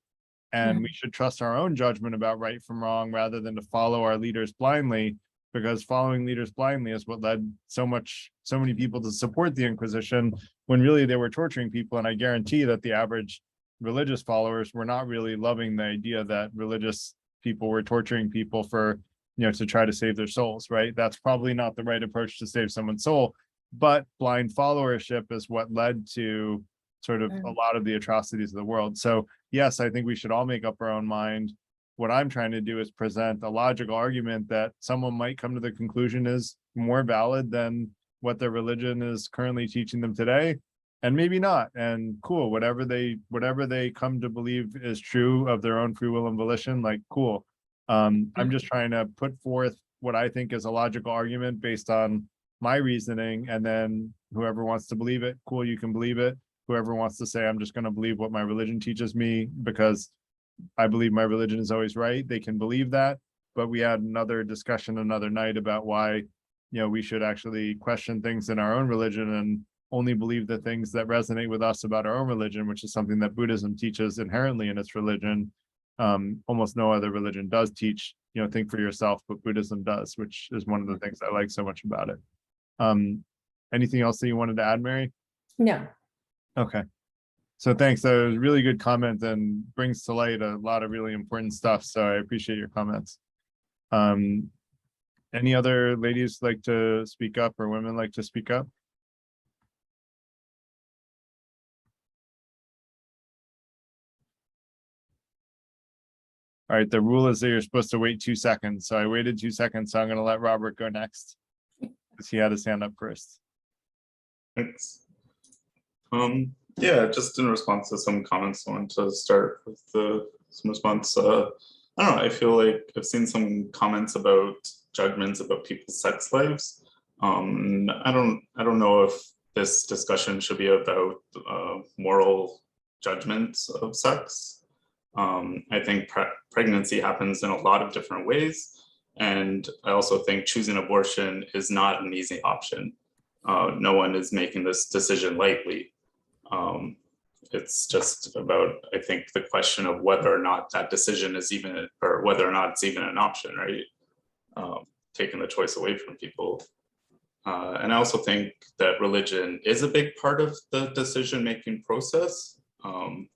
And we should trust our own judgment about right from wrong rather than to follow our leaders blindly, because following leaders blindly is what led so many people to support the Inquisition when really they were torturing people. And I guarantee that the average religious followers were not really loving the idea that religious people were torturing people for, you know, to try to save their souls, right? That's probably not the right approach to save someone's soul, but blind followership is what led to sort of a lot of the atrocities of the world. So yes, I think we should all make up our own mind. What I'm trying to do is present a logical argument that someone might come to the conclusion is more valid than what their religion is currently teaching them today, and maybe not. And cool, whatever they come to believe is true of their own free will and volition, like cool. I'm just trying to put forth what I think is a logical argument based on my reasoning, and then whoever wants to believe it, cool, you can believe it. Whoever wants to say, I'm just going to believe what my religion teaches me because I believe my religion is always right, they can believe that. But we had another discussion another night about why, you know, we should actually question things in our own religion and only believe the things that resonate with us about our own religion, which is something that Buddhism teaches inherently in its religion. Almost no other religion does teach, you know, think for yourself, but Buddhism does, which is one of the things I like so much about it. Anything else that you wanted to add, Mary? No. Okay. So thanks. That was a really good comment and brings to light a lot of really important stuff. So I appreciate your comments. Any other ladies like to speak up or women like to speak up? All right, the rule is that you're supposed to wait 2 seconds. So I waited 2 seconds. So I'm going to let Robert go next because he had his hand up first. Thanks. Yeah, just in response to some comments, I want to start with some response. I don't know, I feel like I've seen some comments about judgments about people's sex lives. I don't know if this discussion should be about moral judgments of sex. I think pregnancy happens in a lot of different ways. And I also think choosing abortion is not an easy option. No one is making this decision lightly. It's just about, I think, the question of whether or not that decision is even, or whether or not it's even an option, right? Taking the choice away from people. And I also think that religion is a big part of the decision-making process. I don't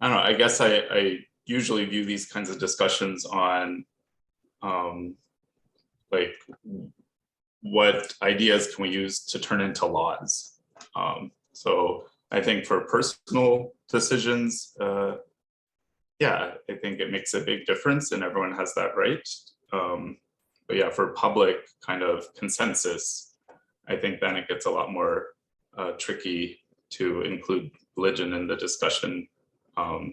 know, I guess I usually view these kinds of discussions on like, what ideas can we use to turn into laws? So I think for personal decisions, yeah, I think it makes a big difference and everyone has that right. But yeah, for public kind of consensus, I think then it gets a lot more tricky to include religion in the discussion. So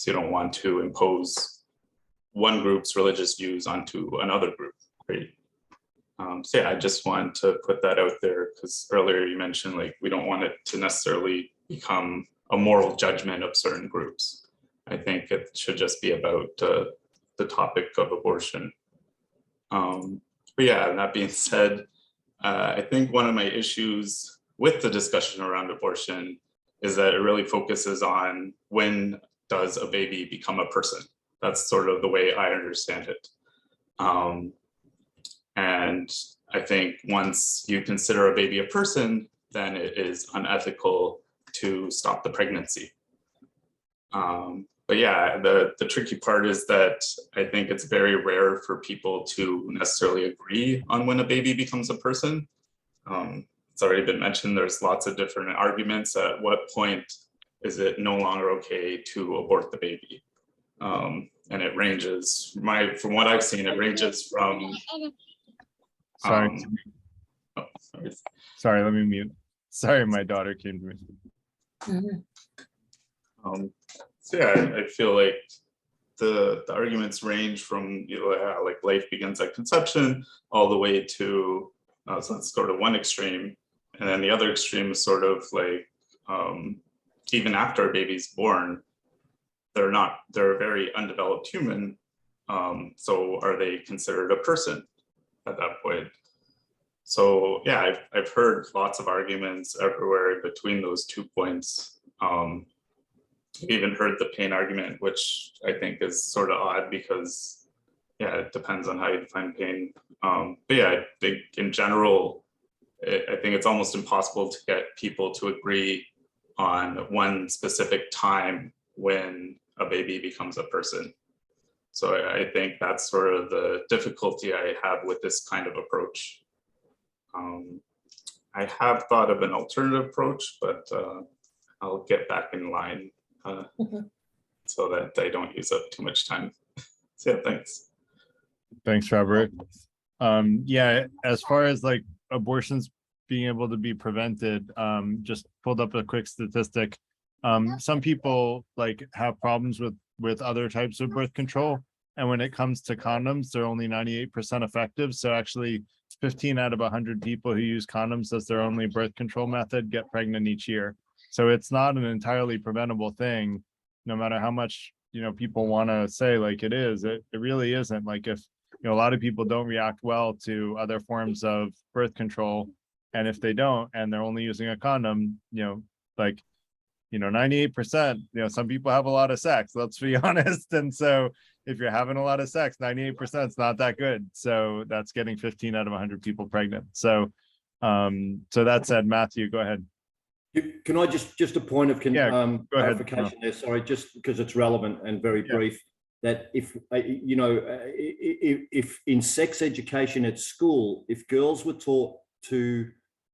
you don't want to impose one group's religious views onto another group, right? So yeah, I just wanted to put that out there because earlier you mentioned like we don't want it to necessarily become a moral judgment of certain groups. I think it should just be about the topic of abortion. But yeah, that being said, I think one of my issues with the discussion around abortion is that it really focuses on when does a baby become a person. That's sort of the way I understand it. And I think once you consider a baby a person, then it is unethical to stop the pregnancy. But yeah, the tricky part is that I think it's very rare for people to necessarily agree on when a baby becomes a person. It's already been mentioned, there's lots of different arguments. At what point is it no longer okay to abort the baby? And it ranges, from what I've seen, it ranges from... Sorry. Oh, sorry. Sorry, let me mute. Sorry, my daughter came to me. So yeah, I feel like the arguments range from, you know, like life begins at conception all the way to, so that's sort of one extreme. And then the other extreme is sort of like, even after a baby's born, they're a very undeveloped human. So are they considered a person at that point? So yeah, I've heard lots of arguments everywhere between those 2 points. Even heard the pain argument, which I think is sort of odd because, yeah, it depends on how you define pain. But yeah, I think in general, I think it's almost impossible to get people to agree on one specific time when a baby becomes a person. So I think that's sort of the difficulty I have with this kind of approach. I have thought of an alternative approach, but I'll get back in line so that I don't use up too much time. So yeah, thanks. Thanks, Robert. Yeah, as far as like abortions being able to be prevented, just pulled up a quick statistic. Some people like have problems with other types of birth control, and when it comes to condoms, they're only 98% effective. So actually 15 out of 100 people who use condoms as their only birth control method get pregnant each year. So it's not an entirely preventable thing, no matter how much, you know, people want to say like it is. It really isn't. Like if, you know, a lot of people don't react well to other forms of birth control, and if they don't, and they're only using a condom, you know, like, you know, 98%, you know, some people have a lot of sex, let's be honest. And so if you're having a lot of sex, 98% is not that good. So that's getting 15 out of 100 people pregnant. So, so that said, Matthew, go ahead. Can I just a point of clarification ahead. there? Sorry, just because it's relevant and very brief. That if you know, if in sex education at school, if girls were taught to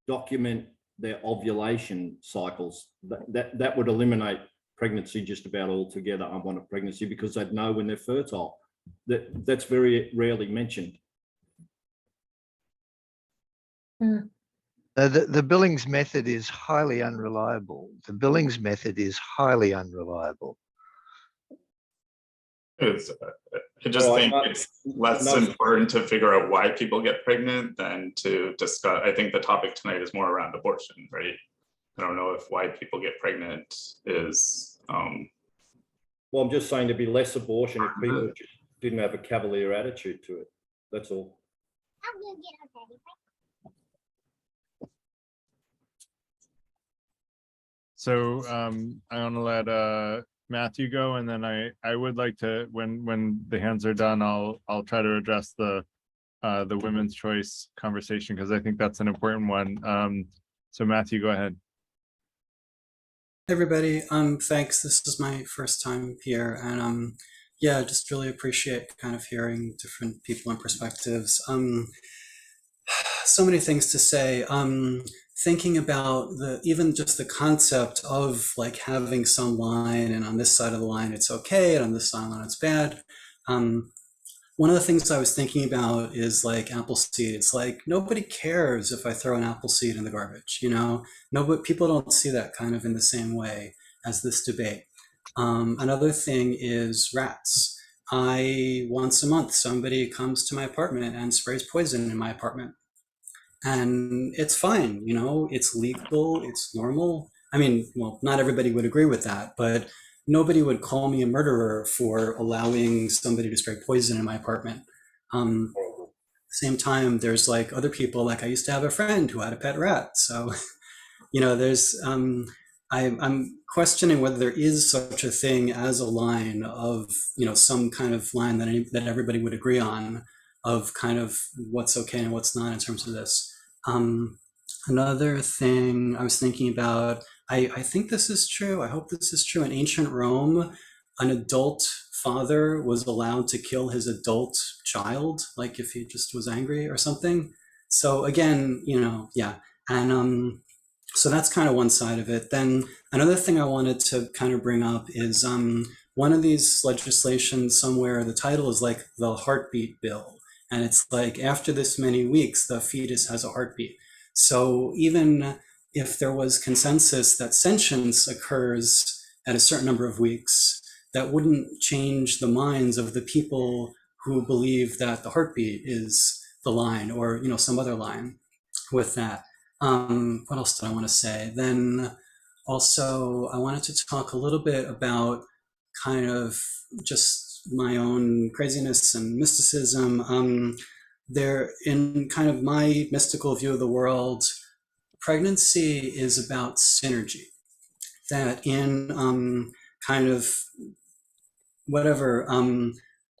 document their ovulation cycles, that would eliminate pregnancy just about altogether, unwanted pregnancy, because they'd know when they're fertile. That's very rarely mentioned. The Billings method is highly unreliable. The Billings method is highly unreliable. I just think it's less important to figure out why people get pregnant than to discuss. I think the topic tonight is more around abortion, right? I don't know if why people get pregnant is. Well, I'm just saying there'd be less abortion if people didn't have a cavalier attitude to it. That's all. So I'm gonna let Matthew go, and then I would like to, when the hands are done, I'll try to address the women's choice conversation, because I think that's an important one. So Matthew, go ahead. Hey everybody, thanks. This is my first time here, and yeah, just really appreciate kind of hearing different people and perspectives. So many things to say. Thinking about even just the concept of like having some line, and on this side of the line it's okay, and on this side of the line it's bad. One of the things I was thinking about is like apple seeds. Like nobody cares if I throw an apple seed in the garbage, you know? People don't see that kind of in the same way as this debate. Another thing is rats. once a month, somebody comes to my apartment and sprays poison in my apartment. And it's fine, you know, it's legal, it's normal. I mean, well, not everybody would agree with that, but nobody would call me a murderer for allowing somebody to spray poison in my apartment. Same time, there's like other people, like I used to have a friend who had a pet rat. So, you know, there's, I'm questioning whether there is such a thing as a line of, you know, some kind of line that everybody would agree on of kind of what's okay and what's not in terms of this. Another thing I was thinking about, I think this is true, I hope this is true. In ancient Rome, an adult father was allowed to kill his adult child, like if he just was angry or something. So again, you know, yeah. And so that's kind of one side of it. Then another thing I wanted to kind of bring up is one of these legislations somewhere, the title is like the heartbeat bill. And it's like after this many weeks, the fetus has a heartbeat. So even if there was consensus that sentience occurs at a certain number of weeks, that wouldn't change the minds of the people who believe that the heartbeat is the line, or, you know, some other line with that. What else did I want to say? Then also, I wanted to talk a little bit about kind of just my own craziness and mysticism. There, in kind of my mystical view of the world, pregnancy is about synergy. That in kind of whatever,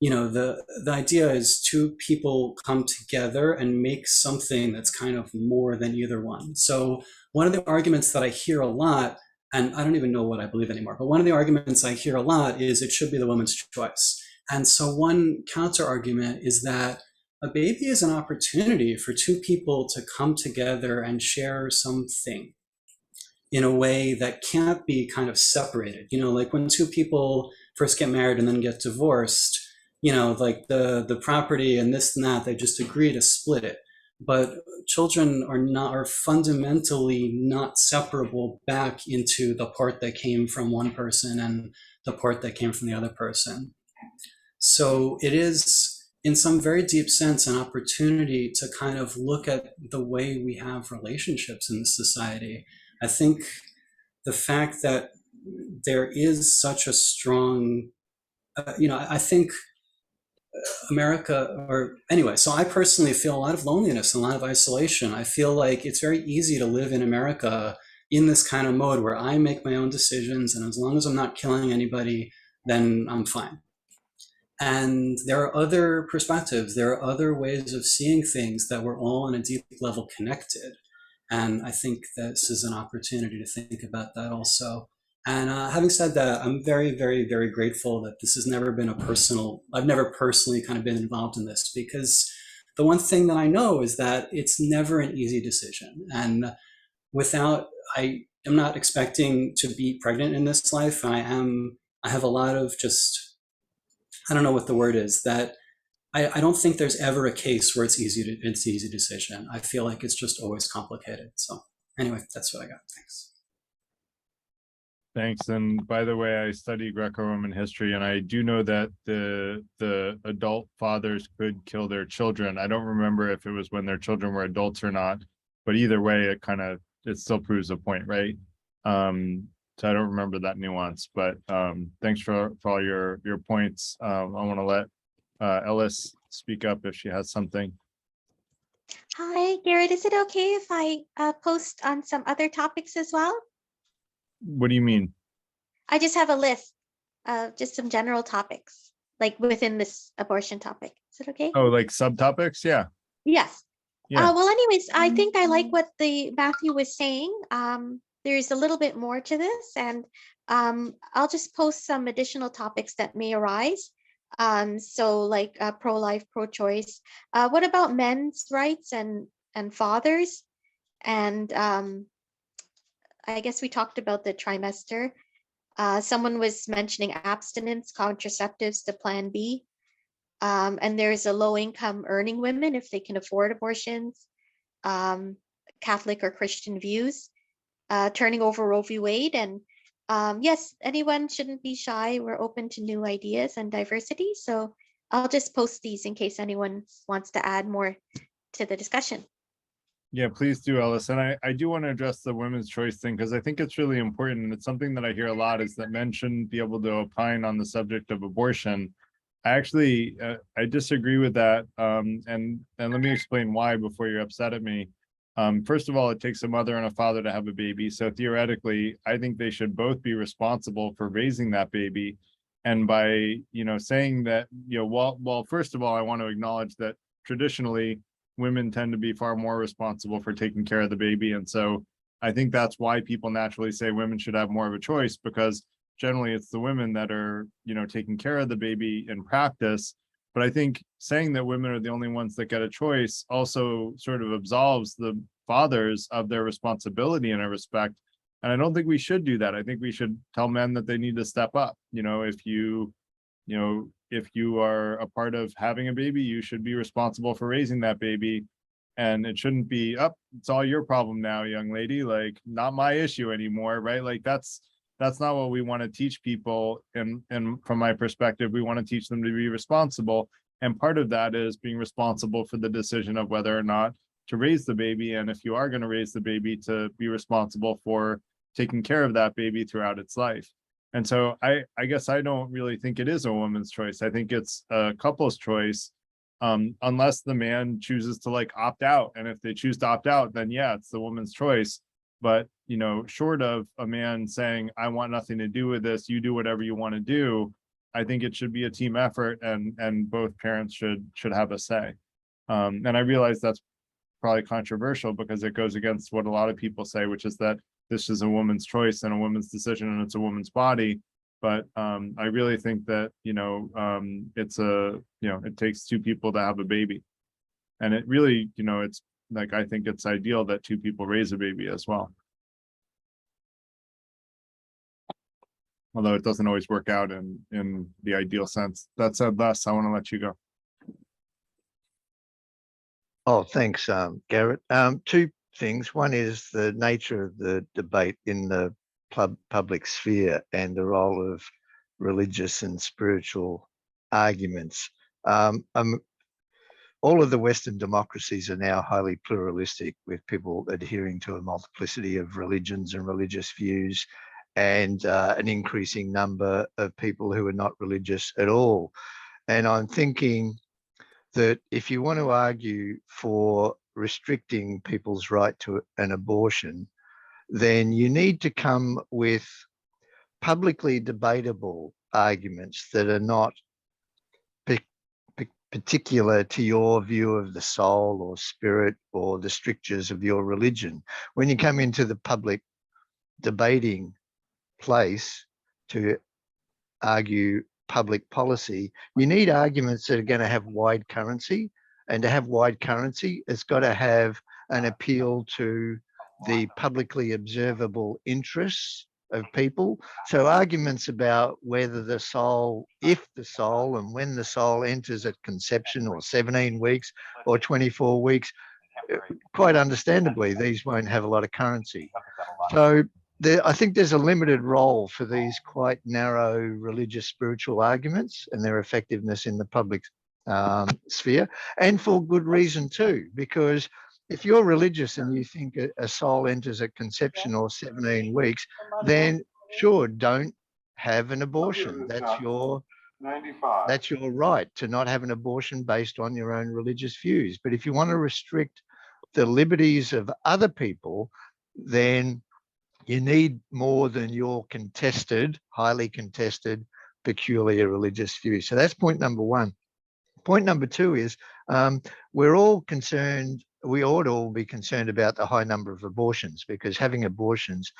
you know, the idea is two people come together and make something that's kind of more than either one. So one of the arguments that I hear a lot, and I don't even know what I believe anymore, but one of the arguments I hear a lot is it should be the woman's choice. And so one counter argument is that a baby is an opportunity for two people to come together and share something in a way that can't be kind of separated. You know, like when two people first get married and then get divorced, you know, like the property and this and that, they just agree to split it. But children are fundamentally not separable back into the part that came from one person and the part that came from the other person. So it is, in some very deep sense, an opportunity to kind of look at the way we have relationships in this society. I think the fact that there is such a strong, you know, I think America, or anyway, so I personally feel a lot of loneliness and a lot of isolation. I feel like it's very easy to live in America in this kind of mode where I make my own decisions, and as long as I'm not killing anybody, then I'm fine. And there are other perspectives, there are other ways of seeing things that we're all on a deep level connected. And I think this is an opportunity to think about that also. And having said that, I'm very, very, very grateful that this has never been I've never personally kind of been involved in this, because the one thing that I know is that it's never an easy decision. And I am not expecting to be pregnant in this life. I have a lot of just, I don't know what the word is, that I don't think there's ever a case where it's an easy decision. I feel like it's just always complicated. So anyway, that's what I got. Thanks. Thanks. And by the way, I study Greco-Roman history, and I do know that the adult fathers could kill their children. I don't remember if it was when their children were adults or not, but either way, it still proves a point, right? So I don't remember that nuance, but thanks for all your points. I want to let Ellis speak up if she has something. Hi, Garrett. Is it okay if I post on some other topics as well? What do you mean? I just have a list of just some general topics, like within this abortion topic. Is it okay? Oh, like subtopics? Yeah. Yes. Yeah. Well, anyways, I think I like what Matthew was saying. There's a little bit more to this, and I'll just post some additional topics that may arise. So like pro-life, pro-choice. What about men's rights and fathers? And I guess we talked about the trimester. Someone was mentioning abstinence, contraceptives, the plan B. And there's a low income earning women if they can afford abortions, Catholic or Christian views, turning over Roe v. Wade, and yes, anyone shouldn't be shy. We're open to new ideas and diversity. So I'll just post these in case anyone wants to add more to the discussion. Yeah, please do, Ellis. And I do want to address the women's choice thing because I think it's really important. And it's something that I hear a lot is that men shouldn't be able to opine on the subject of abortion. I actually, I disagree with that. And let me explain why before you're upset at me. First of all, it takes a mother and a father to have a baby. So theoretically, I think they should both be responsible for raising that baby. And by, saying that, well, first of all, I want to acknowledge that traditionally, women tend to be far more responsible for taking care of the baby. And so I think that's why people naturally say women should have more of a choice, because generally it's the women that are, taking care of the baby in practice. But I think saying that women are the only ones that get a choice also sort of absolves the fathers of their responsibility in a respect. And I don't think we should do that. I think we should tell men that they need to step up. If you are a part of having a baby, you should be responsible for raising that baby. And it shouldn't be, it's all your problem now, young lady, like not my issue anymore, right? Like that's not what we want to teach people. And from my perspective, we want to teach them to be responsible. And part of that is being responsible for the decision of whether or not to raise the baby. And if you are going to raise the baby, to be responsible for taking care of that baby throughout its life. And so I guess I don't really think it is a woman's choice. I think it's a couple's choice, unless the man chooses to like opt out. And if they choose to opt out, then yeah, it's the woman's choice. But, short of a man saying, I want nothing to do with this, you do whatever you want to do, I think it should be a team effort and both parents should have a say. And I realize that's probably controversial because it goes against what a lot of people say, which is that this is a woman's choice and a woman's decision and it's a woman's body. But I really think that, it takes two people to have a baby. And it really, it's like, I think it's ideal that two people raise a baby as well. Although it doesn't always work out in the ideal sense. That said, Les, I want to let you go. Oh, thanks, Garrett. Two things. One is the nature of the debate in the public sphere and the role of religious and spiritual arguments. All of the Western democracies are now highly pluralistic, with people adhering to a multiplicity of religions and religious views, and an increasing number of people who are not religious at all. And I'm thinking that if you want to argue for restricting people's right to an abortion, then you need to come with publicly debatable arguments that are not particular to your view of the soul or spirit or the strictures of your religion. When you come into the public debating place to argue public policy, you need arguments that are going to have wide currency. And to have wide currency, it's got to have an appeal to the publicly observable interests of people. So arguments about whether the soul, if the soul and when the soul enters at conception, or 17 weeks or 24 weeks, quite understandably, these won't have a lot of currency. So I think there's a limited role for these quite narrow religious spiritual arguments and their effectiveness in the public sphere, and for good reason too, because if you're religious and you think a soul enters at conception or 17 weeks, then sure, don't have an abortion. That's your right to not have an abortion based on your own religious views. But if you want to restrict the liberties of other people, then you need more than your highly contested, peculiar religious views. So that's point number one. Point number two is we're all concerned, we ought all be concerned about the high number of abortions, because having abortions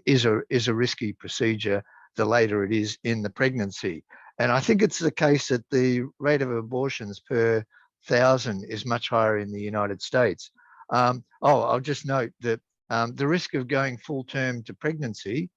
is a risky procedure the later it is in the pregnancy. And I think it's the case that the rate of abortions per 1,000 is much higher in the United States. I'll just note that the risk of going full term to pregnancy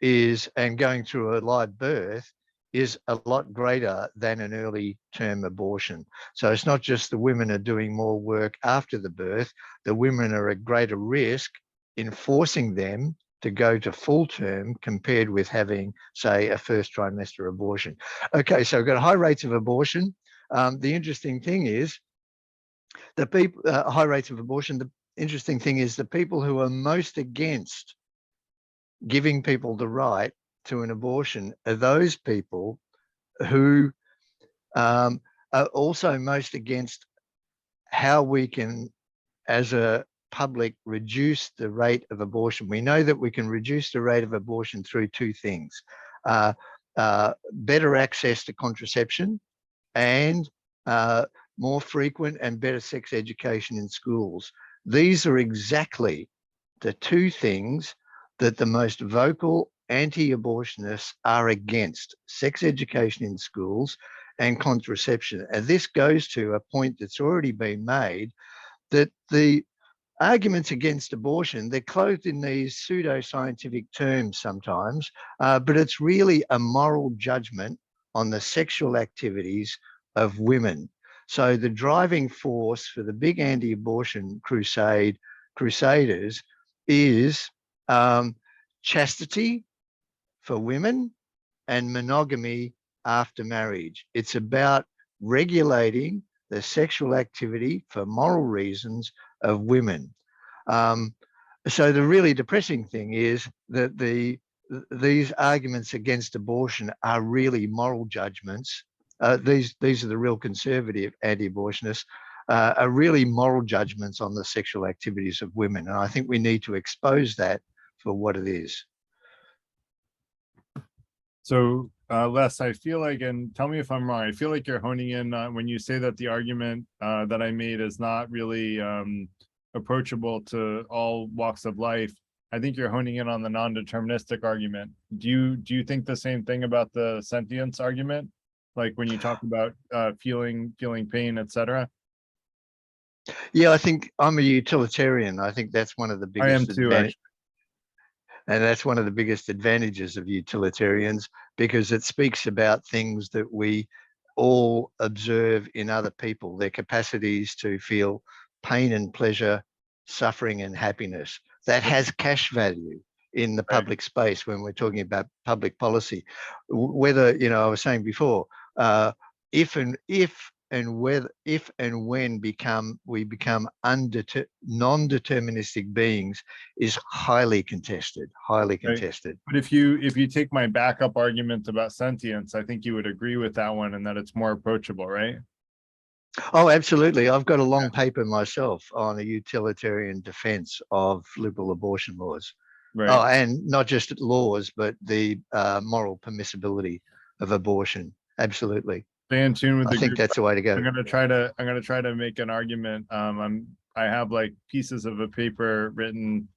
and going through a live birth is a lot greater than an early term abortion. So it's not just the women are doing more work after the birth, the women are at greater risk in forcing them to go to full term compared with having, say, a first trimester abortion. Okay, so we've got high rates of abortion. The interesting thing is the people, high rates of abortion. The interesting thing is the people who are most against giving people the right to an abortion are those people who are also most against how we can, as a public, reduce the rate of abortion. We know that we can reduce the rate of abortion through two things: better access to contraception and more frequent and better sex education in schools. These are exactly the two things that the most vocal anti-abortionists are against: sex education in schools and contraception. And this goes to a point that's already been made, that the arguments against abortion, they're clothed in these pseudo-scientific terms sometimes, but it's really a moral judgment on the sexual activities of women. So the driving force for the big anti-abortion crusaders is chastity for women and monogamy after marriage. It's about regulating the sexual activity for moral reasons of women. So the really depressing thing is that these arguments against abortion are really moral judgments. These are the real conservative anti-abortionists, are really moral judgments on the sexual activities of women. And I think we need to expose that for what it is. So Les, I feel like, and tell me if I'm wrong, I feel like you're honing in when you say that the argument that I made is not really approachable to all walks of life. I think you're honing in on the non-deterministic argument. Do you think the same thing about the sentience argument? Like when you talk about feeling pain, etc. Yeah, I think I'm a utilitarian. I think that's one of the biggest I am too, actually. And that's one of the biggest advantages of utilitarians, because it speaks about things that we all observe in other people, their capacities to feel pain and pleasure, suffering and happiness. That has cash value in the public space when we're talking about public policy. Whether, I was saying before, if and when we become non-deterministic beings is highly contested. But if you take my backup argument about sentience, I think you would agree with that one, and that it's more approachable, right? Oh, absolutely. I've got a long paper myself on a utilitarian defense of liberal abortion laws. Right. Oh, and not just laws, but the moral permissibility of abortion. Absolutely. Stay in tune with the I think group. that's the way to go. I'm gonna try to make an argument. I have like pieces of a paper written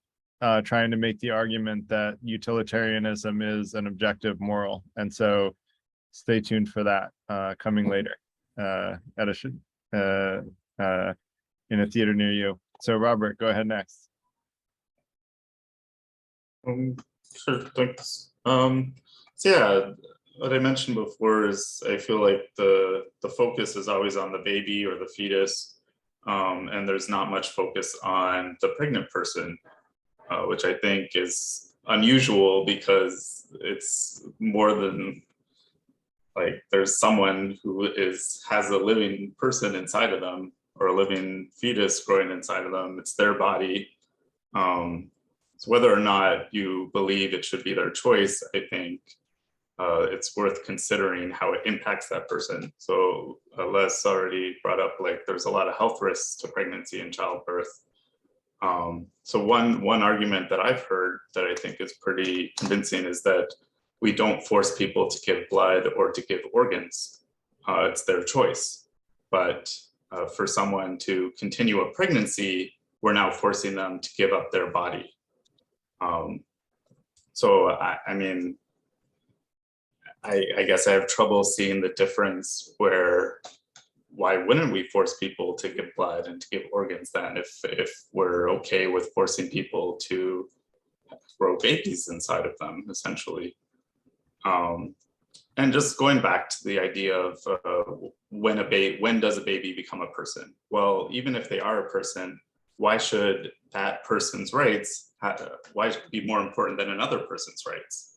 trying to make the argument that utilitarianism is an objective moral, and so stay tuned for that coming later in a theater near you. So Robert, go ahead next. Sure, thanks. So yeah, what I mentioned before is I feel like the focus is always on the baby or the fetus, and there's not much focus on the pregnant person, which I think is unusual because it's more than like there's someone who has a living person inside of them, or a living fetus growing inside of them. It's their body. So whether or not you believe it should be their choice, I think it's worth considering how it impacts that person. So Les already brought up, like, there's a lot of health risks to pregnancy and childbirth. So one argument that I've heard that I think is pretty convincing is that we don't force people to give blood or to give organs. It's their choice. But for someone to continue a pregnancy, we're now forcing them to give up their body. So I mean, I guess I have trouble seeing the difference where, why wouldn't we force people to give blood and to give organs then, if we're okay with forcing people to grow babies inside of them, essentially. And just going back to the idea of when does a baby become a person? Well, even if they are a person, why should that person's rights why should it be more important than another person's rights?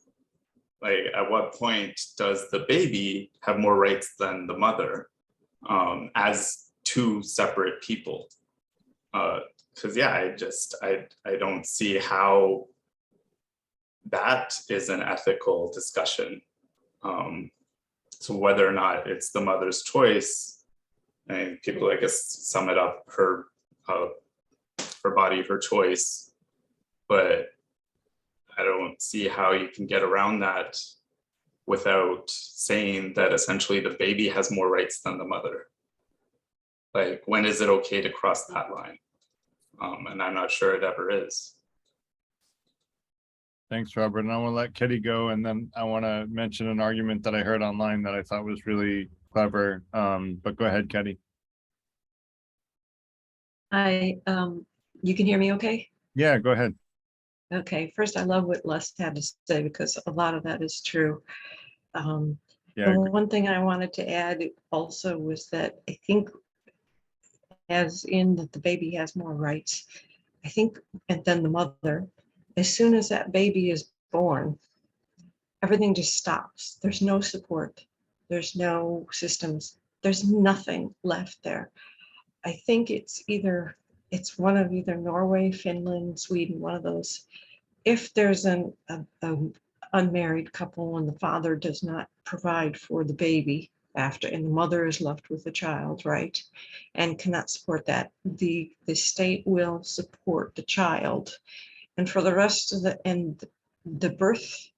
Like, at what point does the baby have more rights than the mother, as two separate people? Because yeah, I don't see how that is an ethical discussion. So whether or not it's the mother's choice, and people, I guess, sum it up, her body, her choice, but I don't see how you can get around that without saying that essentially the baby has more rights than the mother. Like, when is it okay to cross that line? And I'm not sure it ever is. Thanks, Robert. And I want to let Kitty go, and then I want to mention an argument that I heard online that I thought was really clever. But go ahead, Kitty. You can hear me okay? Yeah, go ahead. Okay, first, I love what Les had to say because a lot of that is true. Yeah, The one thing I wanted to add also was that I think, as in that the baby has more rights, I think, and then the mother, as soon as that baby is born, everything just stops. There's no support. There's no systems. There's nothing left there. I think it's one of either Norway, Finland, Sweden, one of those. If there's an unmarried couple and the father does not provide for the baby after, and the mother is left with the child, right, and cannot support that, the state will support the child, and for the rest of the birth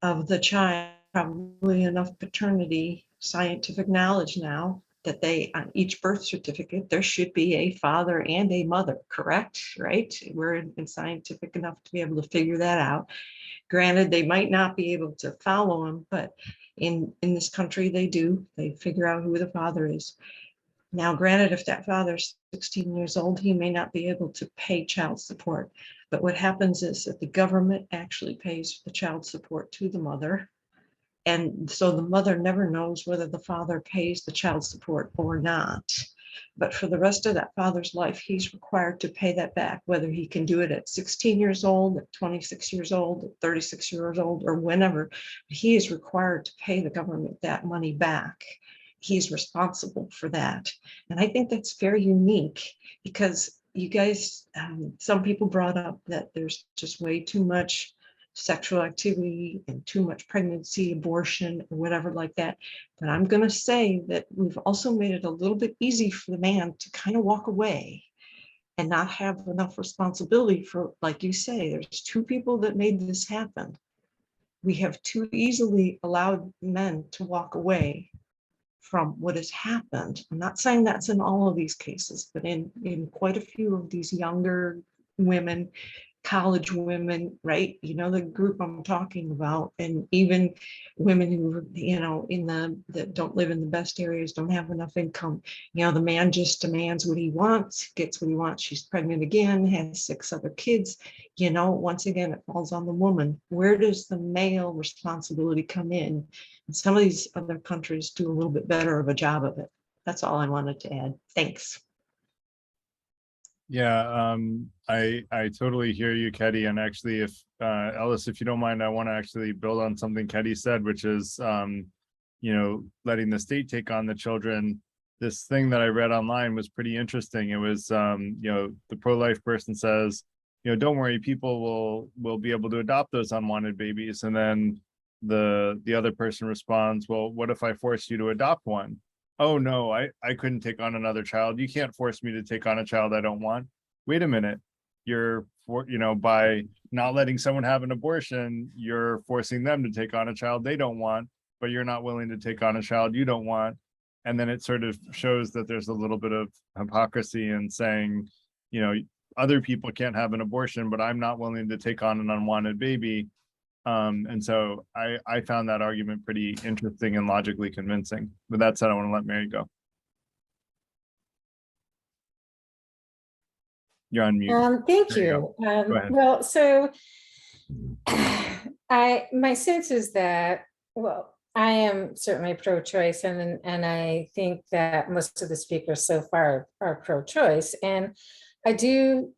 of the child, probably enough paternity scientific knowledge now that on each birth certificate, there should be a father and a mother, correct? Right? We're in scientific enough to be able to figure that out. Granted, they might not be able to follow them, but in this country, they do. They figure out who the father is. Now, granted, if that father's 16 years old, he may not be able to pay child support. But what happens is that the government actually pays the child support to the mother. And so the mother never knows whether the father pays the child support or not. But for the rest of that father's life, he's required to pay that back, whether he can do it at 16 years old, at 26 years old, at 36 years old, or whenever. He is required to pay the government that money back. He's responsible for that. And I think that's very unique because you guys, some people brought up that there's just way too much sexual activity and too much pregnancy, abortion, or whatever like that. But I'm going to say that we've also made it a little bit easy for the man to kind of walk away and not have enough responsibility for, like you say, there's two people that made this happen. We have too easily allowed men to walk away from what has happened. I'm not saying that's in all of these cases, but in quite a few of these younger women, college women, right? You know, the group I'm talking about, and even women who, you know, that don't live in the best areas, don't have enough income. You know, the man just demands what he wants, gets what he wants. She's pregnant again, has 6 other kids. You know, once again, it falls on the woman. Where does the male responsibility come in? And some of these other countries do a little bit better of a job of it. That's all I wanted to add. Thanks. Yeah, I totally hear you, Ketty. And actually, if Ellis, if you don't mind, I want to actually build on something Ketty said, which is, you know, letting the state take on the children. This thing that I read online was pretty interesting. It was, you know, the pro-life person says, you know, don't worry, people will be able to adopt those unwanted babies. And then the other person responds, well, what if I force you to adopt one? Oh no, I couldn't take on another child. You can't force me to take on a child I don't want. Wait a minute. You know, by not letting someone have an abortion, you're forcing them to take on a child they don't want, but you're not willing to take on a child you don't want. And then it sort of shows that there's a little bit of hypocrisy in saying, you know, other people can't have an abortion, but I'm not willing to take on an unwanted baby. And so I found that argument pretty interesting and logically convincing. With that said, I want to let Mary go. You're on mute. Thank There you you. Go ahead. Well, so my sense is that, well, I am certainly pro-choice, and I think that most of the speakers so far are pro-choice, and I do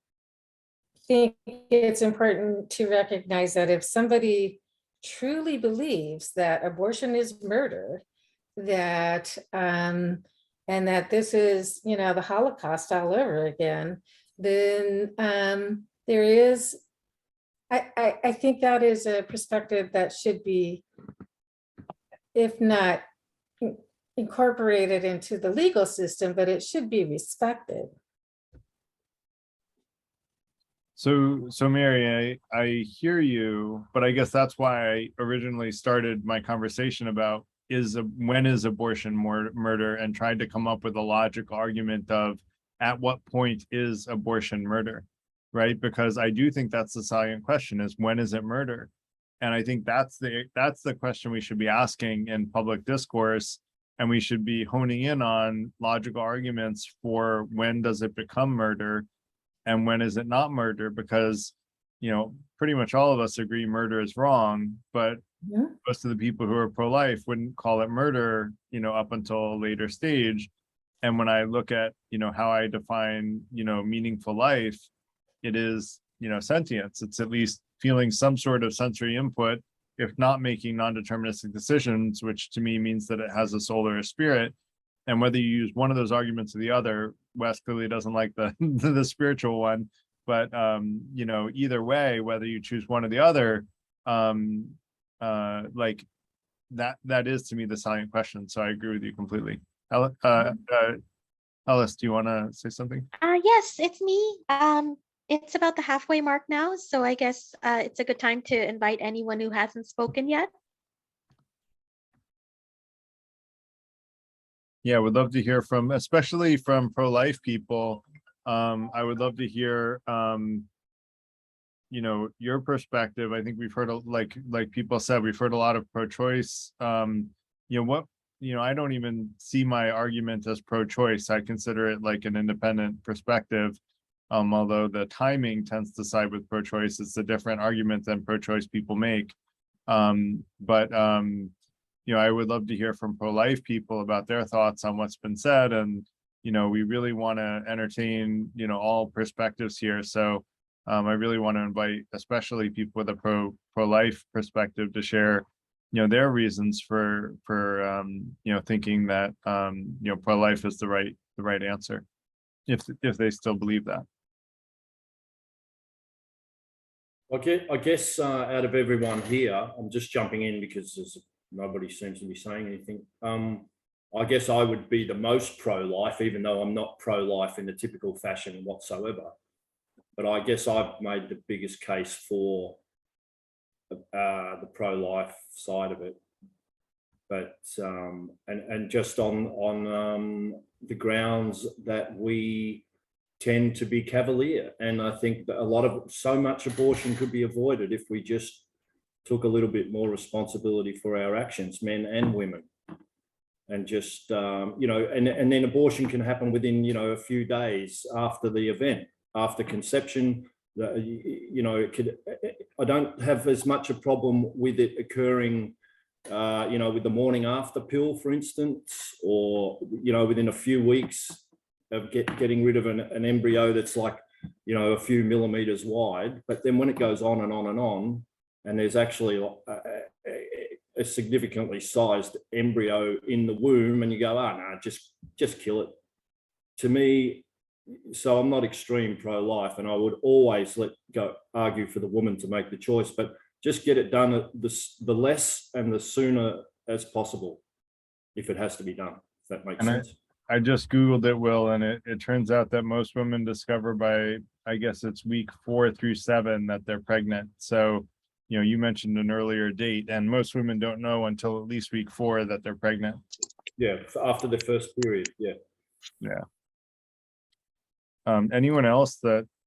think it's important to recognize that if somebody truly believes that abortion is murder, that and that this is, you know, the Holocaust all over again, then there is, I think that is a perspective that should be, if not incorporated into the legal system, but it should be respected. So Mary, I hear you, but I guess that's why I originally started my conversation about when is abortion murder, and tried to come up with a logical argument of at what point is abortion murder, right? Because I do think that's the salient question, is when is it murder? And I think that's the question we should be asking in public discourse, and we should be honing in on logical arguments for when does it become murder and when is it not murder, because, you know, pretty much all of us agree murder is wrong, but Yeah. most of the people who are pro-life wouldn't call it murder, you know, up until a later stage. And when I look at, you know, how I define, you know, meaningful life, it is, you know, sentience. It's at least feeling some sort of sensory input, if not making non-deterministic decisions, which to me means that it has a soul or a spirit. And whether you use one of those arguments or the other, Wes clearly doesn't like the the spiritual one, but you know, either way, whether you choose one or the other, like that is to me the salient question. So I agree with you completely. Ellis, do you want to say something? Yes, it's me. It's about the halfway mark now, so I guess it's a good time to invite anyone who hasn't spoken yet. Yeah, would love to hear from, especially from pro-life people. I would love to hear, you know, your perspective. I think we've heard, like people said, we've heard a lot of pro-choice. You know, I don't even see my argument as pro-choice. I consider it like an independent perspective. Although the timing tends to side with pro-choice, it's a different argument than pro-choice people make. You know, I would love to hear from pro-life people about their thoughts on what's been said. And, you know, we really want to entertain, you know, all perspectives here. So I really want to invite, especially people with a pro-life perspective, to share, you know, their reasons for you know, thinking that, you know, pro-life is the right answer, if they still believe that. I guess out of everyone here, I'm just jumping in because nobody seems to be saying anything. I guess I would be the most pro-life, even though I'm not pro-life in the typical fashion whatsoever. But I guess I've made the biggest case for the pro-life side of it. But and just on the grounds that we tend to be cavalier, and I think that so much abortion could be avoided if we just took a little bit more responsibility for our actions, men and women, and just you know, and then abortion can happen within, you know, a few days after the event, after conception. You know, it could. I don't have as much a problem with it occurring, you know, with the morning after pill, for instance, or, you know, within a few weeks of getting rid of an embryo that's like, you know, a few millimeters wide. But then when it goes on and on and on, and there's actually a significantly sized embryo in the womb, and you go, oh no, just kill it. To me, so I'm not extreme pro-life, and I would always argue for the woman to make the choice, but just get it done the less and the sooner as possible, if it has to be done, if that makes sense. I just Googled it, Will, and it turns out that most women discover by, I guess it's week 4 through 7 that they're pregnant. So, you know, you mentioned an earlier date, and most women don't know until at least week 4 that they're pregnant. Yeah, after the first period, yeah. Yeah. Anyone else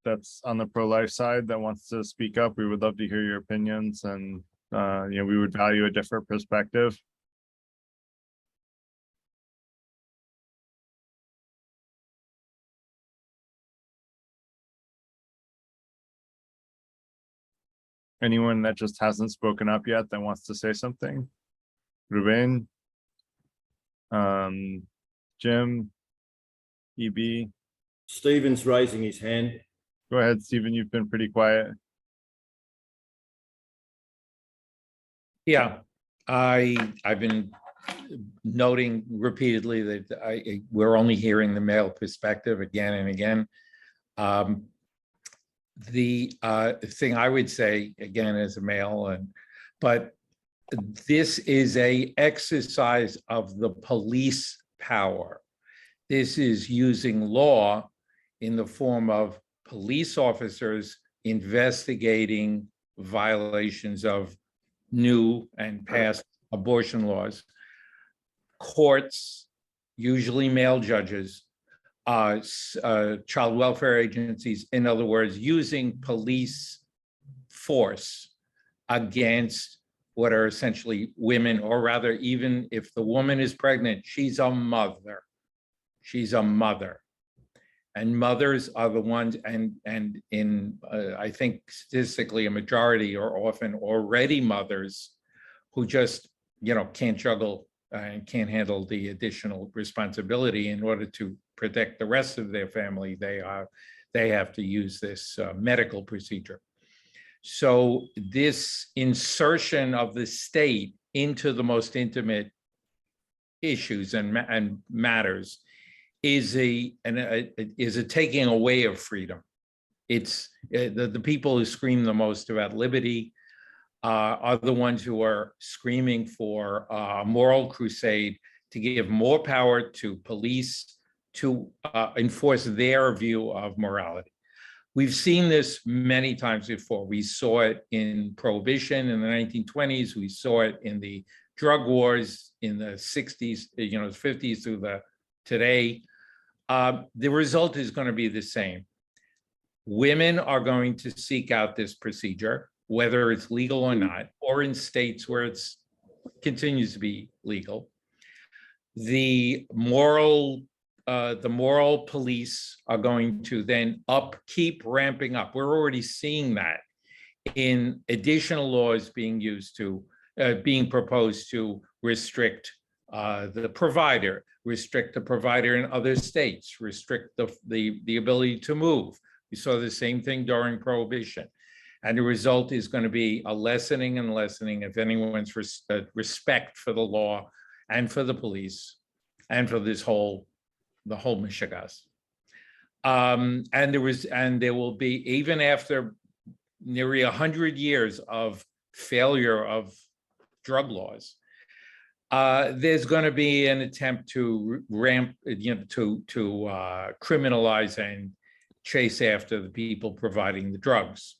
that's on the pro-life side that wants to speak up, we would love to hear your opinions, and you know, we would value a different perspective. Anyone that just hasn't spoken up yet that wants to say something? Ruben, Jim, EB. Stephen's raising his hand. Go ahead, Stephen, you've been pretty quiet. Yeah, I've been noting repeatedly that we're only hearing the male perspective again and again. The thing I would say again as a male, but this is a exercise of the police power. This is using law in the form of police officers investigating violations of new and past abortion laws. Courts, usually male judges, child welfare agencies, in other words, using police force against what are essentially women, or rather, even if the woman is pregnant, she's a mother. She's a mother. And mothers are the ones, and in I think statistically a majority are often already mothers who just can't juggle and can't handle the additional responsibility. In order to protect the rest of their family, they have to use this medical procedure. So this insertion of the state into the most intimate issues and matters is a taking away of freedom. It's the people who scream the most about liberty are the ones who are screaming for a moral crusade to give more power to police to enforce their view of morality. We've seen this many times before. We saw it in Prohibition in the 1920s. We saw it in the drug wars in the 60s, 50s through the today. The result is going to be the same. Women are going to seek out this procedure, whether it's legal or not, or in states where it continues to be legal. The moral police are going to then keep ramping up. We're already seeing that in additional laws being proposed to restrict the provider in other states, restrict the ability to move. We saw the same thing during Prohibition. And the result is going to be a lessening and lessening of anyone's respect for the law and for the police and for the whole mishigas. And there will be, even after nearly 100 years of failure of drug laws, there's going to be an attempt to criminalize and chase after the people providing the drugs.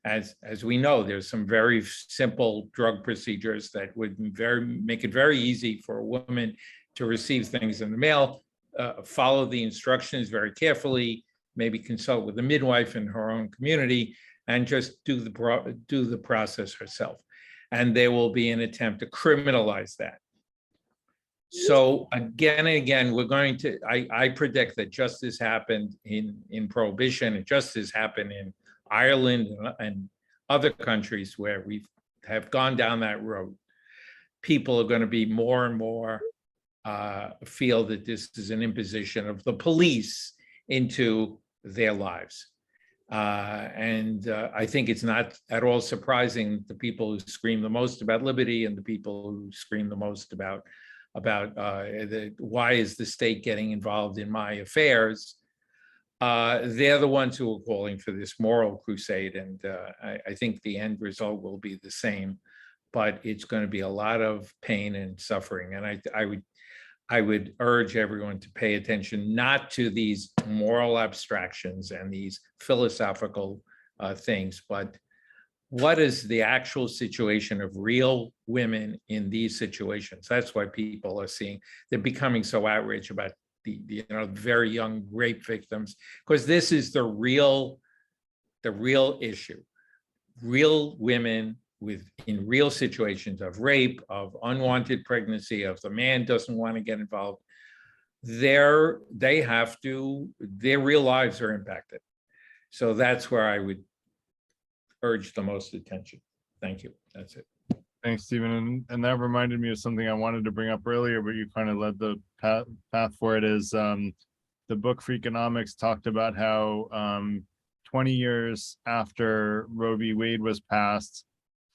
As we know, there's some very simple drug procedures that would make it very easy for a woman to receive things in the mail, follow the instructions very carefully, maybe consult with a midwife in her own community, and just do the process herself. And there will be an attempt to criminalize that. So again and again, I predict that just as happened in Prohibition, and just as happened in Ireland and other countries where we have gone down that road, people are going to be more and more feel that this is an imposition of the police into their lives. I think it's not at all surprising the people who scream the most about liberty and the people who scream the most about why is the state getting involved in my affairs, they're the ones who are calling for this moral crusade. And I think the end result will be the same, but it's going to be a lot of pain and suffering. And I would urge everyone to pay attention, not to these moral abstractions and these philosophical things, but what is the actual situation of real women in these situations? That's why people are they're becoming so outraged about the very young rape victims, because this is the real issue. Real women in real situations of rape, of unwanted pregnancy, of the man doesn't want to get involved, their real lives are impacted. So that's where I would urge the most attention. Thank you. That's it. Thanks, Stephen. And that reminded me of something I wanted to bring up earlier, but you kind of led the path for it. Is the book Freakonomics talked about how 20 years after Roe v. Wade was passed,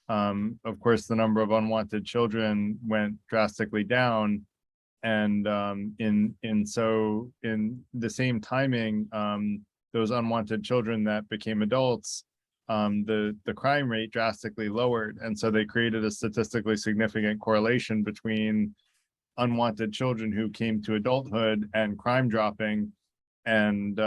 of course, the number of unwanted children went drastically down. And in the same timing, those unwanted children that became adults, the crime rate drastically lowered. And so they created a statistically significant correlation between unwanted children who came to adulthood and crime dropping. And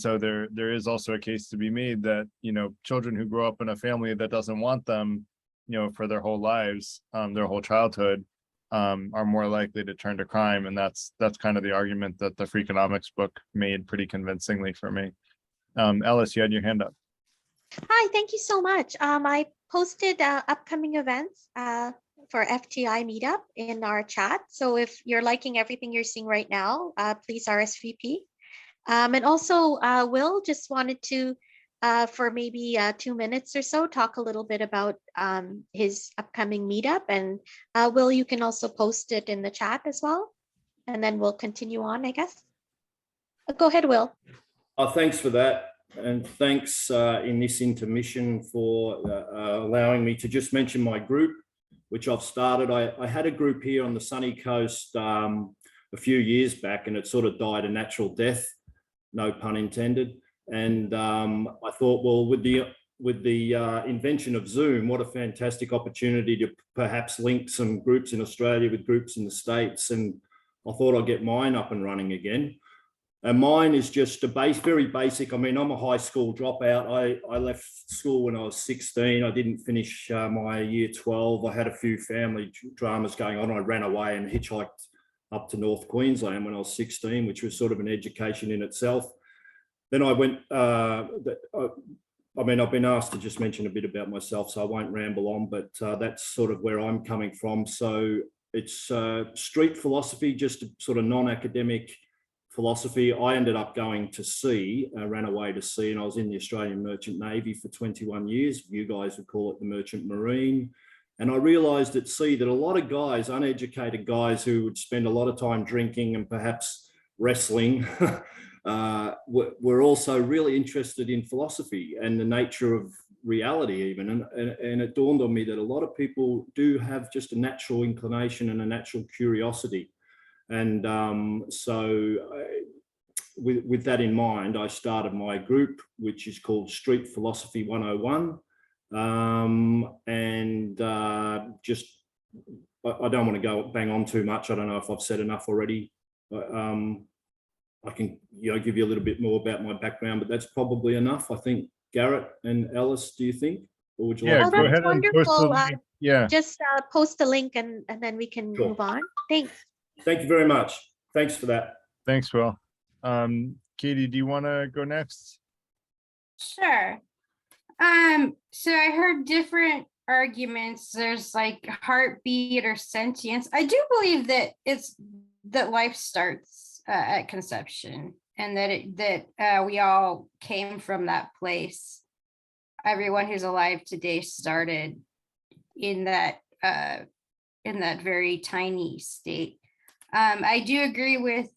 so there is also a case to be made that, you know, children who grow up in a family that doesn't want them, you know, for their whole lives, their whole childhood, are more likely to turn to crime. And that's kind of the argument that the Freakonomics book made pretty convincingly for me. Ellis, you had your hand up. Hi, thank you so much. I posted upcoming events for FTI meetup in our chat. So if you're liking everything you're seeing right now, please RSVP. And also, Will just wanted to, for maybe 2 minutes or so, talk a little bit about his upcoming meetup. And Will, you can also post it in the chat as well. And then we'll continue on, I guess. Go ahead, Will. Thanks for that. And thanks in this intermission for allowing me to just mention my group, which I've started. I had a group here on the sunny coast a few years back, and it sort of died a natural death, no pun intended. And I thought, well, with the invention of Zoom, what a fantastic opportunity to perhaps link some groups in Australia with groups in the States. And I thought I'd get mine up and running again. And mine is just very basic. I mean, I'm a high school dropout. I left school when I was 16. I didn't finish my year 12. I had a few family dramas going on. I ran away and hitchhiked up to North Queensland when I was 16, which was sort of an education in itself. Then I went, I mean, I've been asked to just mention a bit about myself, so I won't ramble on, but that's sort of where I'm coming from. So it's street philosophy, just a sort of non-academic philosophy. I ended up going to sea, ran away to sea, and I was in the Australian Merchant Navy for 21 years. You guys would call it the Merchant Marine. And I realized at sea that a lot of guys, uneducated guys who would spend a lot of time drinking and perhaps wrestling, were also really interested in philosophy and the nature of reality even. And it dawned on me that a lot of people do have just a natural inclination and a natural curiosity. And with that in mind, I started my group, which is called Street Philosophy 101. Just, I don't want to go bang on too much. I don't know if I've said enough already. I can, you know, give you a little bit more about my background, but that's probably enough. I think. Garrett and Alice, do you think? Or would you like Oh, to? Go that's ahead and post the wonderful. link. Yeah. Just post a link and then we can Sure. move on. Thanks. Thank you very much. Thanks for that. Thanks, Will. Katie, do you want to go next? Sure. So I heard different arguments. There's like heartbeat or sentience. I do believe that that life starts at conception, and that we all came from that place. Everyone who's alive today started in that very tiny state. I do agree with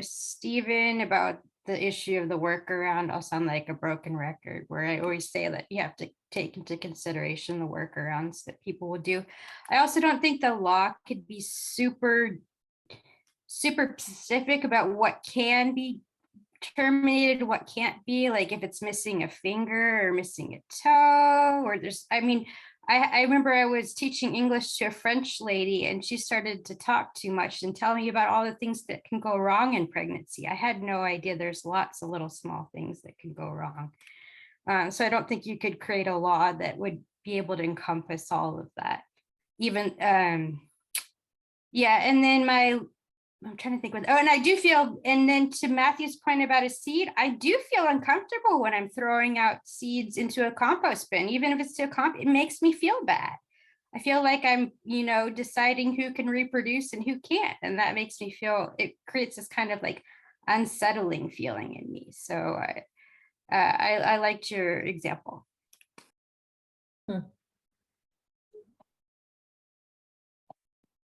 Stephen about the issue of the workaround. I'll sound like a broken record, where I always say that you have to take into consideration the workarounds that people will do. I also don't think the law could be super specific about what can be terminated, what can't be, like if it's missing a finger or missing a toe, or I remember I was teaching English to a French lady, and she started to talk too much and tell me about all the things that can go wrong in pregnancy. I had no idea there's lots of little small things that can go wrong. So I don't think you could create a law that would be able to encompass all of that. Even, yeah, and then I'm trying to think and I do feel, and then to Matthew's point about a seed, I do feel uncomfortable when I'm throwing out seeds into a compost bin, even if it's it makes me feel bad. I feel like I'm, deciding who can reproduce and who can't. And that makes me feel, it creates this kind of like unsettling feeling in me. So I liked your example.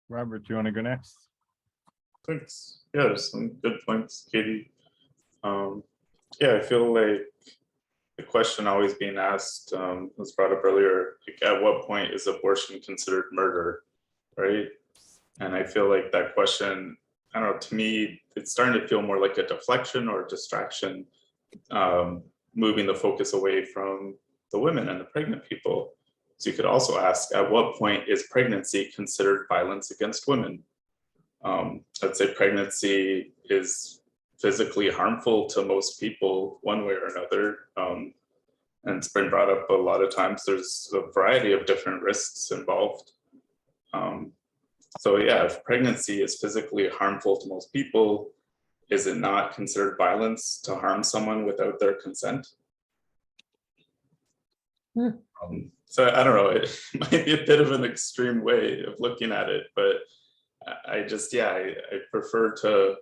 Robert, do you want to go next? Thanks. Yeah, there's some good points, Katie. Yeah, I feel like the question always being asked was brought up earlier, like at what point is abortion considered murder, right? And I feel like that question, I don't know, to me, it's starting to feel more like a deflection or a distraction, moving the focus away from the women and the pregnant people. So you could also ask, at what point is pregnancy considered violence against women? I'd say pregnancy is physically harmful to most people one way or another. And it's been brought up a lot of times. There's a variety of different risks involved. So yeah, if pregnancy is physically harmful to most people, is it not considered violence to harm someone without their consent? So I don't know, it might be a bit of an extreme way of looking at it, but I just, yeah, I prefer to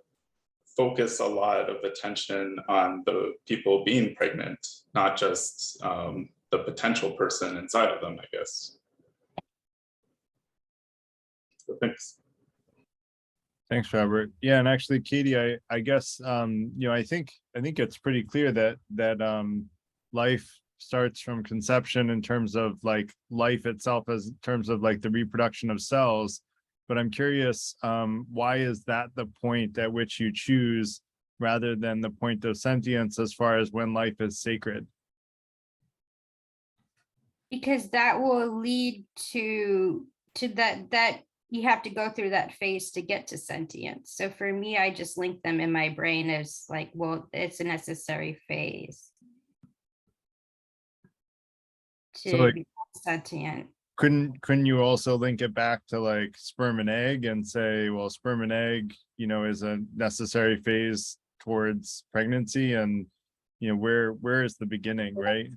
focus a lot of attention on the people being pregnant, not just the potential person inside of them, I guess. So thanks. Thanks, Robert. Yeah, and actually, Katie, I guess you know, I think it's pretty clear that life starts from conception in terms of like life itself, as in terms of like the reproduction of cells. But I'm curious, why is that the point at which you choose rather than the point of sentience as far as when life is sacred? Because that will lead to that you have to go through that phase to get to sentience. So for me, I just link them in my brain as like, well, it's a necessary phase to So, like, be sentient. Couldn't you also link it back to like sperm and egg and say, well, sperm and egg, you know, is a necessary phase towards pregnancy, and you know, where is the beginning, right?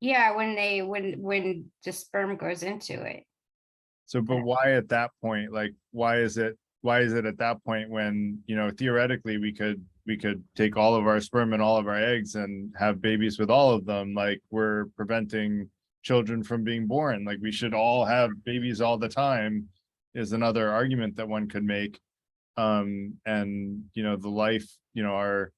Yeah, when the sperm goes into it. So, but why at that point? Like, why is it at that point when, you know, theoretically we could take all of our sperm and all of our eggs and have babies with all of them? Like, we're preventing children from being born. Like, we should all have babies all the time is another argument that one could make. And you know, the life, you know, our,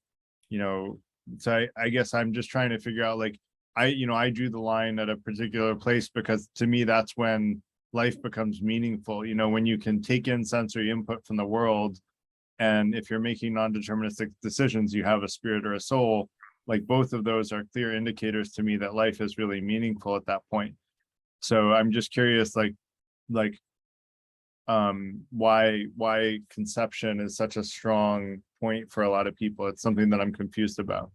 you know, so I guess I'm just trying to figure out, like, I drew the line at a particular place because to me that's when life becomes meaningful, you know, when you can take in sensory input from the world, and if you're making non-deterministic decisions, you have a spirit or a soul. Like, both of those are clear indicators to me that life is really meaningful at that point. So I'm just curious, like why conception is such a strong point for a lot of people. It's something that I'm confused about.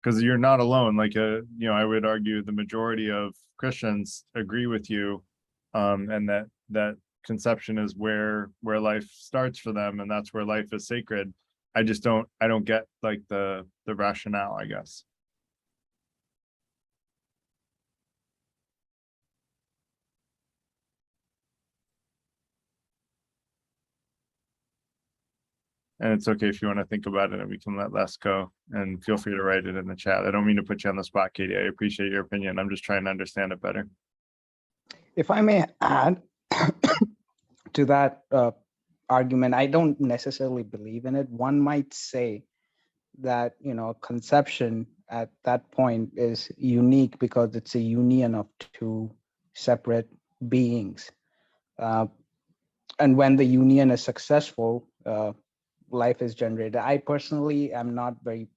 Because you're not alone. Like, you know, I would argue the majority of Christians agree with you, and that conception is where life starts for them, and that's where life is sacred. I don't get like the rationale, I guess. And it's okay if you want to think about it, and we can let Les go, and feel free to write it in the chat. I don't mean to put you on the spot, Katie. I appreciate your opinion. I'm just trying to understand it better. If I may add to that argument, I don't necessarily believe in it. One might say that, you know, conception at that point is unique because it's a union of two separate beings. And when the union is successful, life is generated. I personally am not very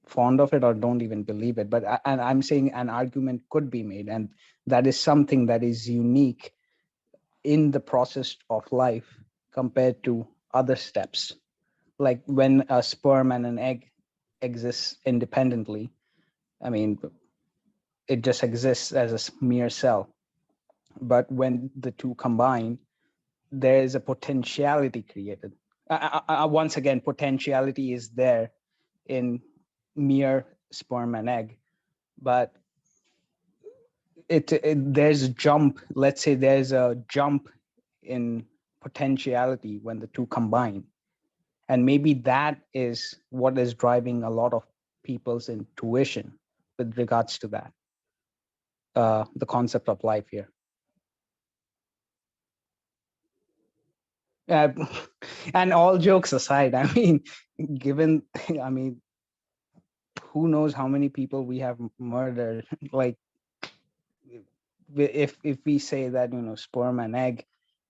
fond of it or don't even believe it, but I'm saying an argument could be made, and that is something that is unique in the process of life compared to other steps. Like when a sperm and an egg exists independently, I mean, it just exists as a mere cell. But when the two combine, there is a potentiality created. Once again, potentiality is there in mere sperm and egg, but there's a jump. Let's say there's a jump in potentiality when the two combine, and maybe that is what is driving a lot of people's intuition with regards to that, the concept of life here. Uh, and all jokes aside, I mean, given, I mean, who knows how many people we have murdered? Like, if we say that, you know, sperm and egg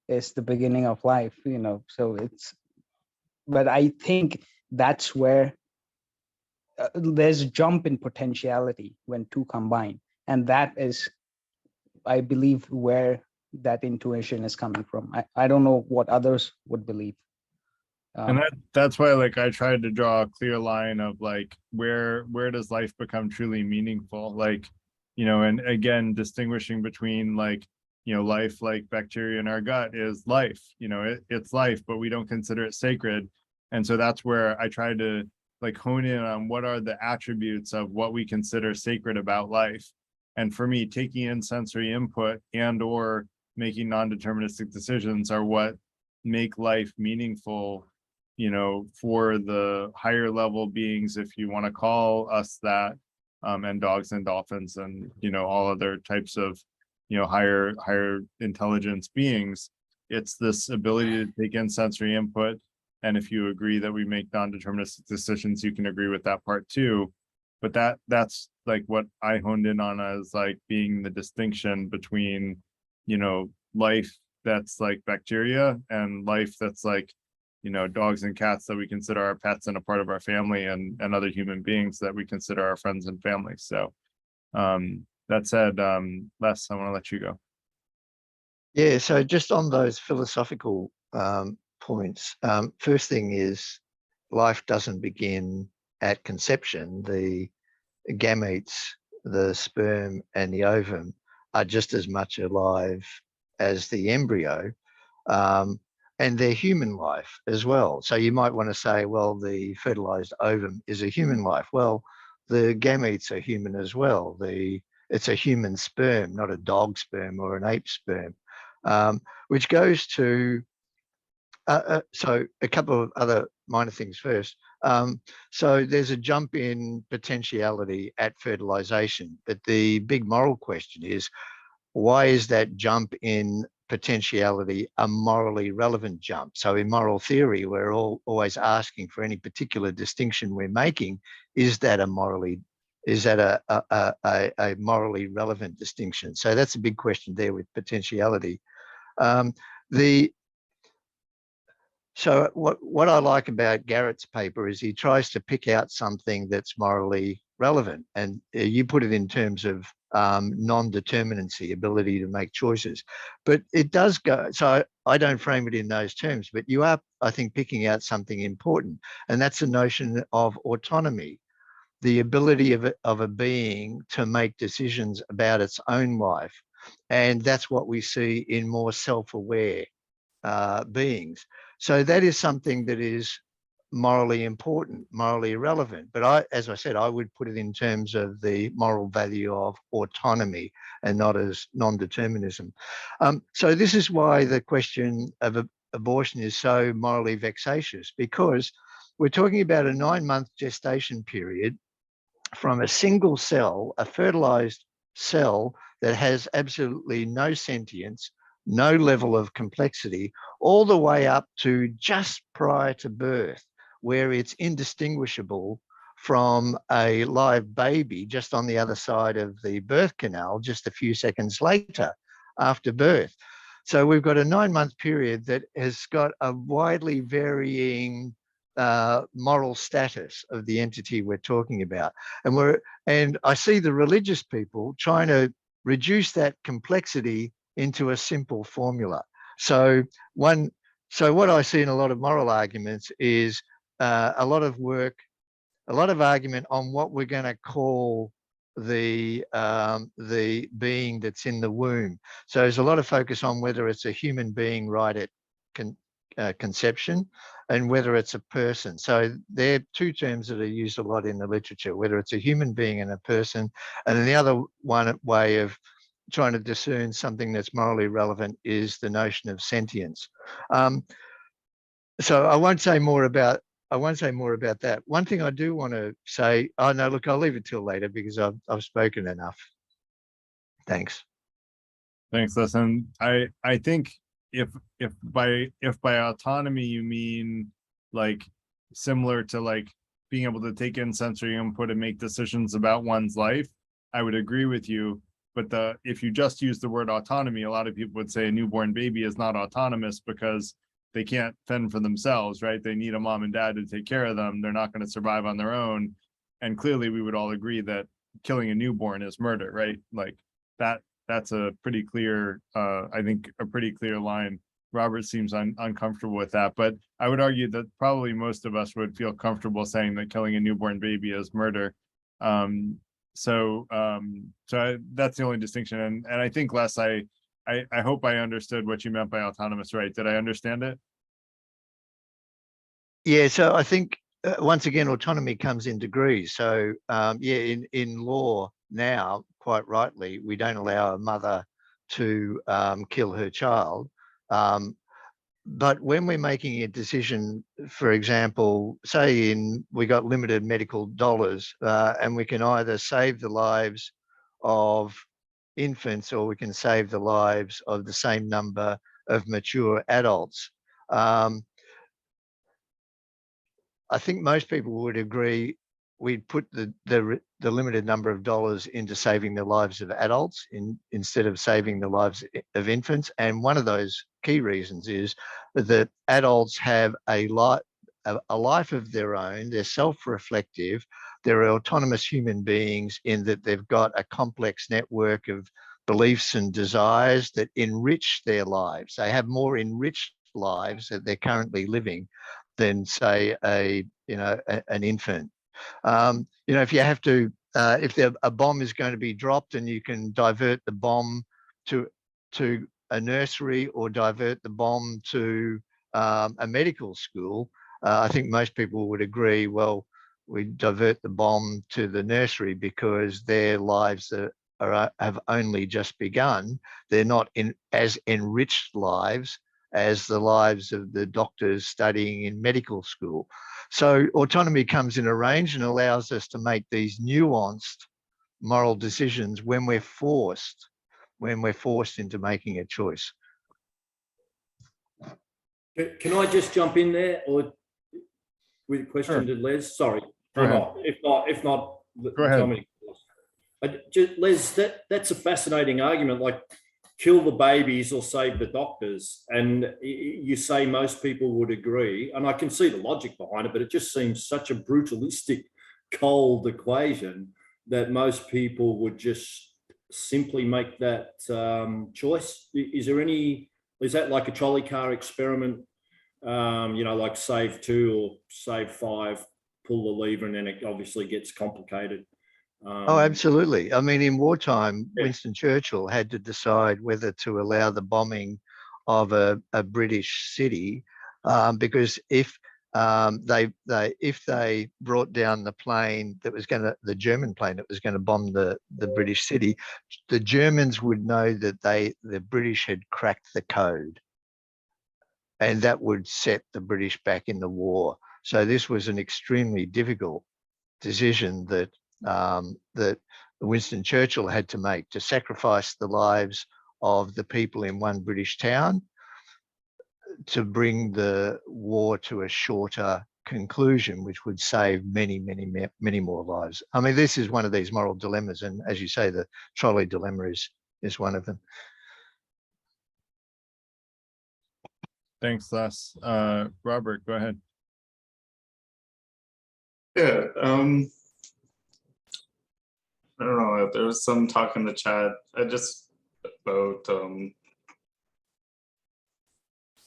is the beginning of life, you know, so it's, but I think that's where there's a jump in potentiality when two combine, and that is, I believe, where that intuition is coming from. I don't know what others would believe. And that's why, like, I tried to draw a clear line of like where does life become truly meaningful, like, you know, and again distinguishing between like, you know, life like bacteria in our gut is life, you know, it's life, but we don't consider it sacred. And so that's where I tried to like hone in on what are the attributes of what we consider sacred about life. And for me, taking in sensory input and or making non-deterministic decisions are what make life meaningful, you know, for the higher level beings, if you want to call us that, and dogs and dolphins and, you know, all other types of, you know, higher intelligence beings. It's this ability to take in sensory input. And if you agree that we make non-deterministic decisions, you can agree with that part too. But that's like what I honed in on as like being the distinction between, you know, life that's like bacteria and life that's like, you know, dogs and cats that we consider our pets and a part of our family, and other human beings that we consider our friends and family. So that said, Les, I want to let you go. Yeah, so just on those philosophical points, first thing is life doesn't begin at conception. The gametes, the sperm and the ovum are just as much alive as the embryo, and they're human life as well. So you might want to say, well, the fertilized ovum is a human life. Well, the gametes are human as well. It's a human sperm, not a dog sperm or an ape sperm, which goes to, so a couple of other minor things first. So there's a jump in potentiality at fertilization, but the big moral question is, why is that jump in potentiality a morally relevant jump? So in moral theory, we're always asking for any particular distinction we're making. Is that a morally relevant distinction? So that's a big question there with potentiality. So what I like about Garrett's paper is he tries to pick out something that's morally relevant, and you put it in terms of non-determinacy, ability to make choices. But it does go, so I don't frame it in those terms, but you are, I think, picking out something important, and that's the notion of autonomy, the ability of a being to make decisions about its own life. And that's what we see in more self-aware beings. So that is something that is morally important, morally relevant. But as I said, I would put it in terms of the moral value of autonomy and not as non-determinism. So this is why the question of abortion is so morally vexatious, because we're talking about a 9-month gestation period from a single cell, a fertilized cell that has absolutely no sentience, no level of complexity, all the way up to just prior to birth, where it's indistinguishable from a live baby just on the other side of the birth canal just a few seconds later after birth. So we've got a 9-month period that has got a widely varying moral status of the entity we're talking about. And I see the religious people trying to reduce that complexity into a simple formula. So what I see in a lot of moral arguments is a lot of argument on what we're going to call the being that's in the womb. So there's a lot of focus on whether it's a human being right at conception and whether it's a person. So they're two terms that are used a lot in the literature, whether it's a human being and a person. And then the other way of trying to discern something that's morally relevant is the notion of sentience. So I won't say more about that. One thing I do want to say, oh no, look, I'll leave it till later because I've spoken enough. Thanks. Thanks, listen. I think if by autonomy you mean like similar to like being able to take in sensory input and make decisions about one's life, I would agree with you. But if you just use the word autonomy, a lot of people would say a newborn baby is not autonomous because they can't fend for themselves, right? They need a mom and dad to take care of them. They're not going to survive on their own. And clearly we would all agree that killing a newborn is murder, right? Like that's a pretty clear, I think a pretty clear line. Robert seems uncomfortable with that, but I would argue that probably most of us would feel comfortable saying that killing a newborn baby is murder. So that's the only distinction. And I think, Les, I hope I understood what you meant by autonomous right. Did I understand it? Yeah, so I think once again, autonomy comes in degrees. So yeah, in law now, quite rightly, we don't allow a mother to kill her child. But when we're making a decision, for example, say we got limited medical dollars and we can either save the lives of infants or we can save the lives of the same number of mature adults. I think most people would agree we'd put the limited number of dollars into saving the lives of adults instead of saving the lives of infants. And one of those key reasons is that adults have a life of their own. They're self-reflective. They're autonomous human beings in that they've got a complex network of beliefs and desires that enrich their lives. They have more enriched lives that they're currently living than, say, an infant. If you have to, if a bomb is going to be dropped and you can divert the bomb to a nursery or divert the bomb to a medical school, I think most people would agree, well, we divert the bomb to the nursery because their lives have only just begun. They're not as enriched lives as the lives of the doctors studying in medical school. So autonomy comes in a range and allows us to make these nuanced moral decisions when we're forced into making a choice. Can I just jump in there or with a question to Les? Sorry. Or not. If not, Go ahead. Les, that's a fascinating argument. Like, kill the babies or save the doctors. And you say most people would agree. And I can see the logic behind it, but it just seems such a brutalistic, cold equation that most people would just simply make that choice. Is that like a trolley car experiment? Like save 2 or save 5, pull the lever, and then it obviously gets complicated. Oh, absolutely. I mean, in wartime, Winston Churchill had to decide whether to allow the bombing of a British city because if they brought down the plane the German plane that was going to bomb the British city, the Germans would know that the British had cracked the code, and that would set the British back in the war. So this was an extremely difficult decision that Winston Churchill had to make, to sacrifice the lives of the people in one British town to bring the war to a shorter conclusion, which would save many, many, many more lives. I mean, this is one of these moral dilemmas, and as you say, the trolley dilemma is one of them. Thanks, Les. Robert, go ahead. Yeah, I don't know, there was some talk in the chat about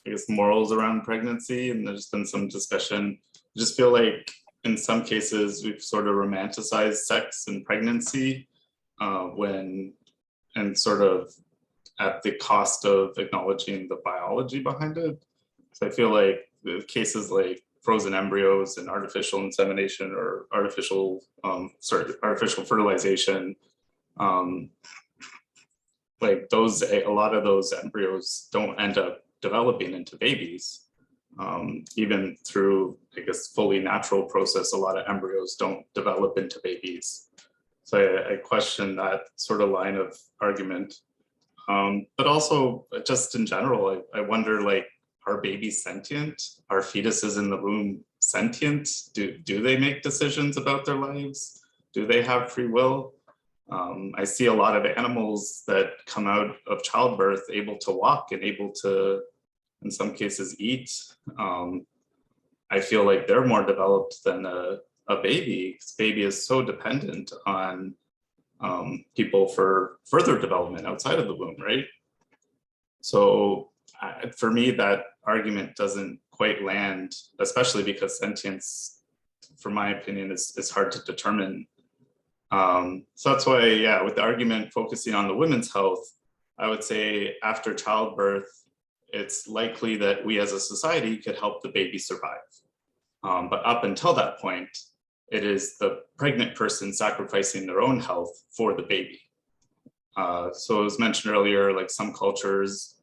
I guess morals around pregnancy, and there's been some discussion. I just feel like in some cases we've sort of romanticized sex and pregnancy and sort of at the cost of acknowledging the biology behind it. So I feel like the cases like frozen embryos and artificial insemination or artificial fertilization, like a lot of those embryos don't end up developing into babies. Even through, I guess, fully natural process, a lot of embryos don't develop into babies. So I question that sort of line of argument. But also just in general, I wonder, like, are babies sentient? Are fetuses in the womb sentient? Do they make decisions about their lives? Do they have free will? I see a lot of animals that come out of childbirth able to walk and able to, in some cases, eat. I feel like they're more developed than a baby, because baby is so dependent on people for further development outside of the womb, right? So for me, that argument doesn't quite land, especially because sentience, for my opinion, is hard to determine. So that's why, yeah, with the argument focusing on the women's health, I would say after childbirth, it's likely that we as a society could help the baby survive. But up until that point, it is the pregnant person sacrificing their own health for the baby. So it was mentioned earlier, like some cultures,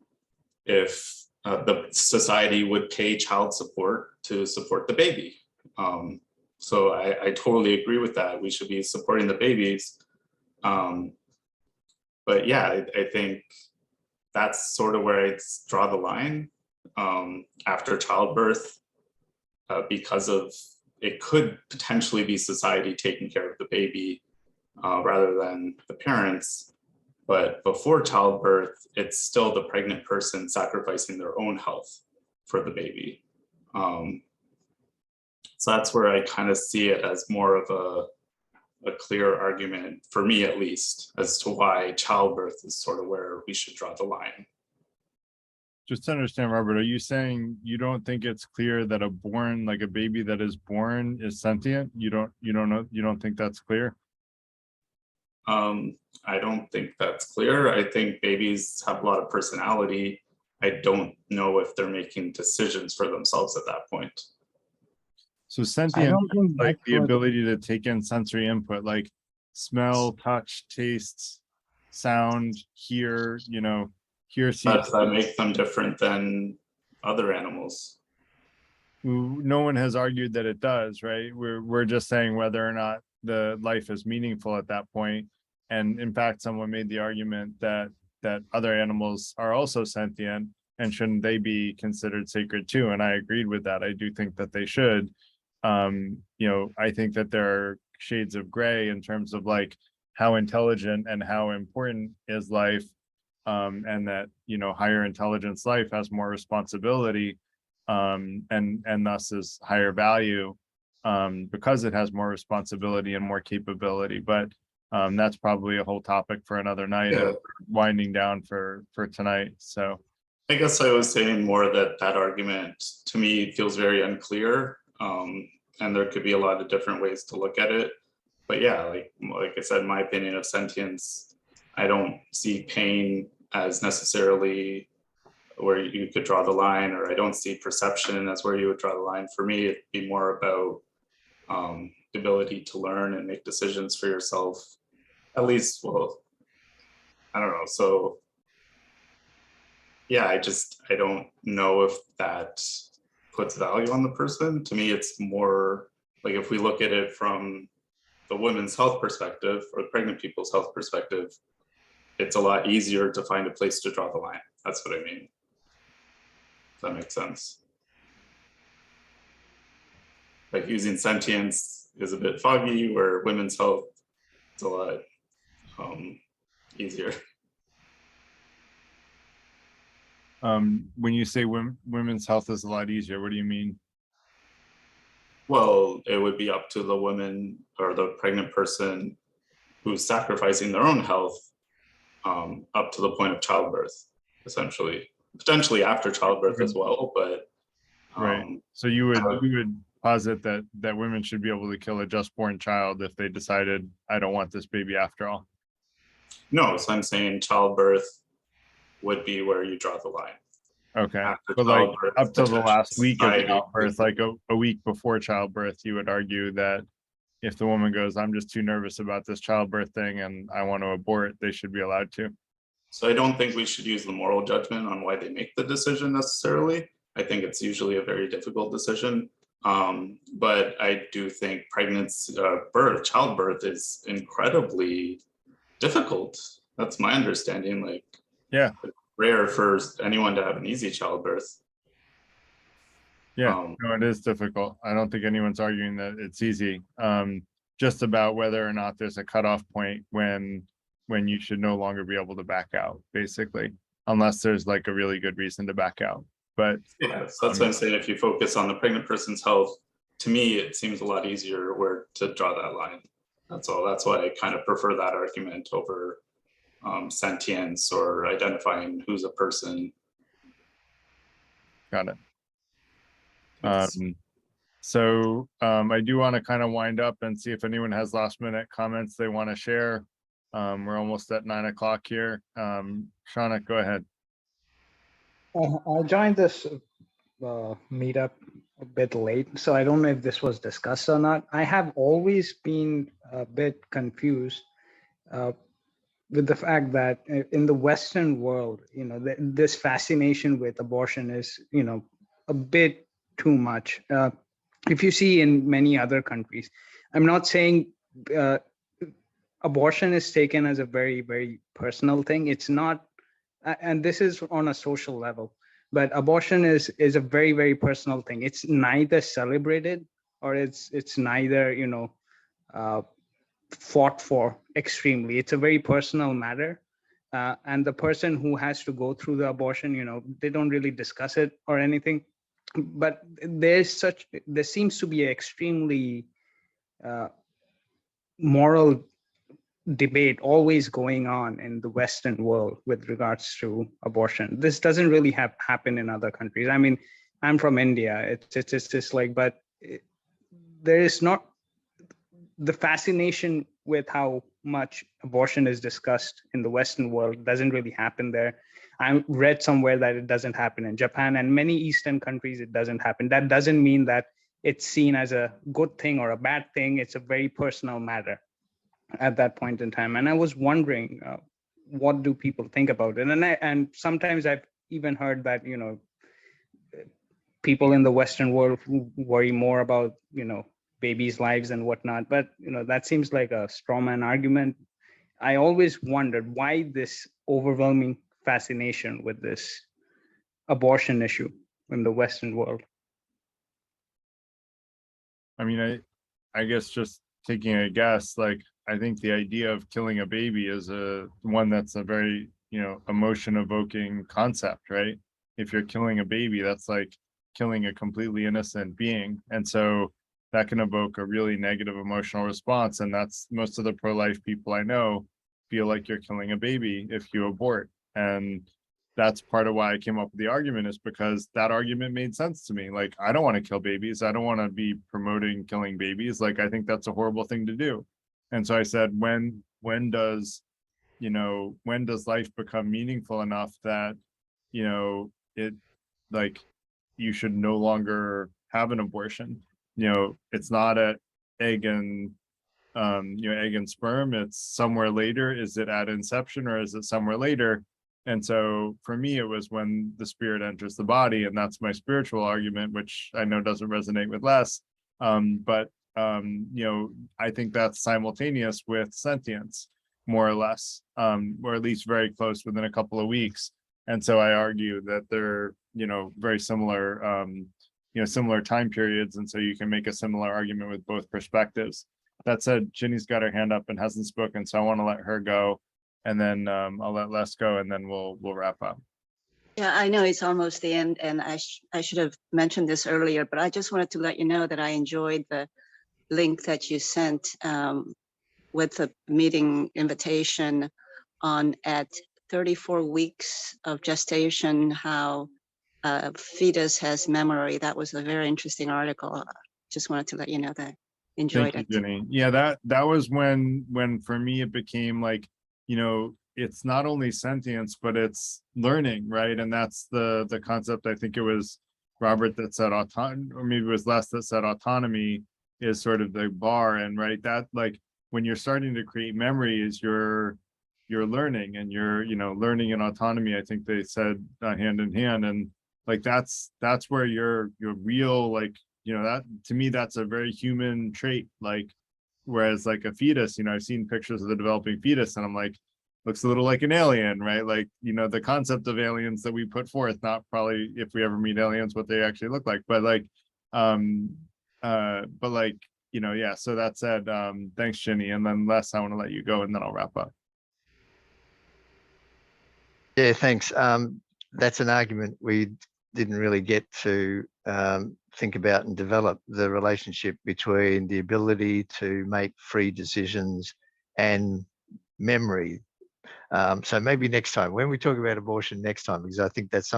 if the society would pay child support to support the baby. So I totally agree with that. We should be supporting the babies. But yeah, I think that's sort of where I draw the line after childbirth, because of it could potentially be society taking care of the baby rather than the parents. But before childbirth, it's still the pregnant person sacrificing their own health for the baby. So that's where I kind of see it as more of a clear argument, for me at least, as to why childbirth is sort of where we should draw the line. Just to understand, Robert, are you saying you don't think it's clear that a baby that is born is sentient? You don't think that's clear? I don't think that's clear. I think babies have a lot of personality. I don't know if they're making decisions for themselves at that point. So I sentient, don't think like that's the what- ability to take in sensory input, like smell, touch, taste, sound, hear, hear, see. Does that make them different than other animals? No one has argued that it does, right? We're just saying whether or not the life is meaningful at that point. And in fact, someone made the argument that other animals are also sentient, and shouldn't they be considered sacred too? And I agreed with that. I do think that they should. I think that there are shades of gray in terms of like how intelligent and how important is life, and that higher intelligence life has more responsibility, and thus is higher value, because it has more responsibility and more capability. But that's probably a whole topic for another night. Yeah. Winding down for tonight. So I guess I was saying more that argument to me feels very unclear, and there could be a lot of different ways to look at it. But yeah, like I said, my opinion of sentience, I don't see pain as necessarily where you could draw the line, or I don't see perception as where you would draw the line. For me, it'd be more about the ability to learn and make decisions for yourself. At least, well, I don't know. So yeah, I don't know if that puts value on the person. To me, it's more like if we look at it from the women's health perspective or pregnant people's health perspective, it's a lot easier to find a place to draw the line. That's what I mean. If that makes sense. Like using sentience is a bit foggy, where women's health is a lot easier. when you say women's health is a lot easier, what do you mean? Well, it would be up to the woman or the pregnant person who's sacrificing their own health up to the point of childbirth, essentially. Potentially after childbirth as well, but right. So you would posit that women should be able to kill a just born child if they decided, I don't want this baby after all. No, so I'm saying childbirth would be where you draw the line. Okay, After but like childbirth, up to the last week of society- childbirth, like a week before childbirth, you would argue that if the woman goes, I'm just too nervous about this childbirth thing and I want to abort, they should be allowed to. So I don't think we should use the moral judgment on why they make the decision necessarily. I think it's usually a very difficult decision. But I do think childbirth is incredibly difficult. That's my understanding. Like Yeah. Rare for anyone to have an easy childbirth. Yeah, no, it is difficult. I don't think anyone's arguing that it's easy. Just about whether or not there's a cutoff point when you should no longer be able to back out, basically, unless there's like a really good reason to back out. But yeah, so that's what I'm saying. If you focus on the pregnant person's health, to me, it seems a lot easier where to draw that line. That's all. That's why I kind of prefer that argument over sentience or identifying who's a person. got it. So I do want to kind of wind up and see if anyone has last minute comments they want to share. We're almost at 9 o'clock here. Shauna, go ahead. I joined this meetup a bit late, so I don't know if this was discussed or not. I have always been a bit confused with the fact that in the Western world, you know, this fascination with abortion is, you know, a bit too much. If you see in many other countries, I'm not saying abortion is taken as a very, very personal thing. It's not, and this is on a social level, but abortion is a very, very personal thing. It's neither celebrated or it's neither, you know, fought for extremely. It's a very personal matter. And the person who has to go through the abortion, you know, they don't really discuss it or anything. But there seems to be an extremely moral debate always going on in the Western world with regards to abortion. This doesn't really happen in other countries. I mean, I'm from India. It's just like, but there is not the fascination with how much abortion is discussed in the Western world doesn't really happen there. I read somewhere that it doesn't happen in Japan and many Eastern countries, it doesn't happen. That doesn't mean that it's seen as a good thing or a bad thing. It's a very personal matter at that point in time. And I was wondering, what do people think about it? And sometimes I've even heard that, you know, people in the Western world worry more about, you know, babies' lives and whatnot. But, you know, that seems like a straw man argument. I always wondered why this overwhelming fascination with this abortion issue in the Western world. I mean, I guess just taking a guess, like, I think the idea of killing a baby is one that's a very, you know, emotion evoking concept, right? If you're killing a baby, that's like killing a completely innocent being. And so that can evoke a really negative emotional response. And that's most of the pro-life people I know feel like you're killing a baby if you abort. And that's part of why I came up with the argument, is because that argument made sense to me. Like, I don't want to kill babies. I don't want to be promoting killing babies. Like, I think that's a horrible thing to do. And so I said, when does life become meaningful enough that, you know, it, like, you should no longer have an abortion? You know, it's not at egg and egg and sperm. It's somewhere later. Is it at inception or is it somewhere later? And so for me, it was when the spirit enters the body, and that's my spiritual argument, which I know doesn't resonate with Les. But you know, I think that's simultaneous with sentience, more or less, or at least very close within a couple of weeks. And so I argue that they're, you know, very similar, similar time periods. And so you can make a similar argument with both perspectives. That said, Ginny's got her hand up and hasn't spoken, so I want to let her go, and then I'll let Les go, and then we'll wrap up. Yeah, I know it's almost the end, and I should have mentioned this earlier, but I just wanted to let you know that I enjoyed the link that you sent with the meeting invitation on at 34 weeks of gestation, how a fetus has memory. That was a very interesting article. Just wanted to let you know that. Enjoyed Thank it. you, Ginny. Yeah, that was when for me it became like, you know, it's not only sentience, but it's learning, right? And that's the concept. I think it was Robert that said autonomy, or maybe it was Les that said autonomy is sort of the bar. And right, that, like, when you're starting to create memories, you're learning, and you're, you know, learning and autonomy, I think they said hand in hand. And like, that's where your real, like, you know, that to me, that's a very human trait. Like, whereas like a fetus, you know, I've seen pictures of the developing fetus, and I'm like, looks a little like an alien, right? Like, you know, the concept of aliens that we put forth, not probably if we ever meet aliens, what they actually look like, but like, you know, yeah. So that said, thanks, Ginny. And then Les, I want to let you go and then I'll wrap up. Yeah, thanks. That's an argument we didn't really get to think about and develop, the relationship between the ability to make free decisions and memory. So maybe next time, when we talk about abortion next time, because I think that's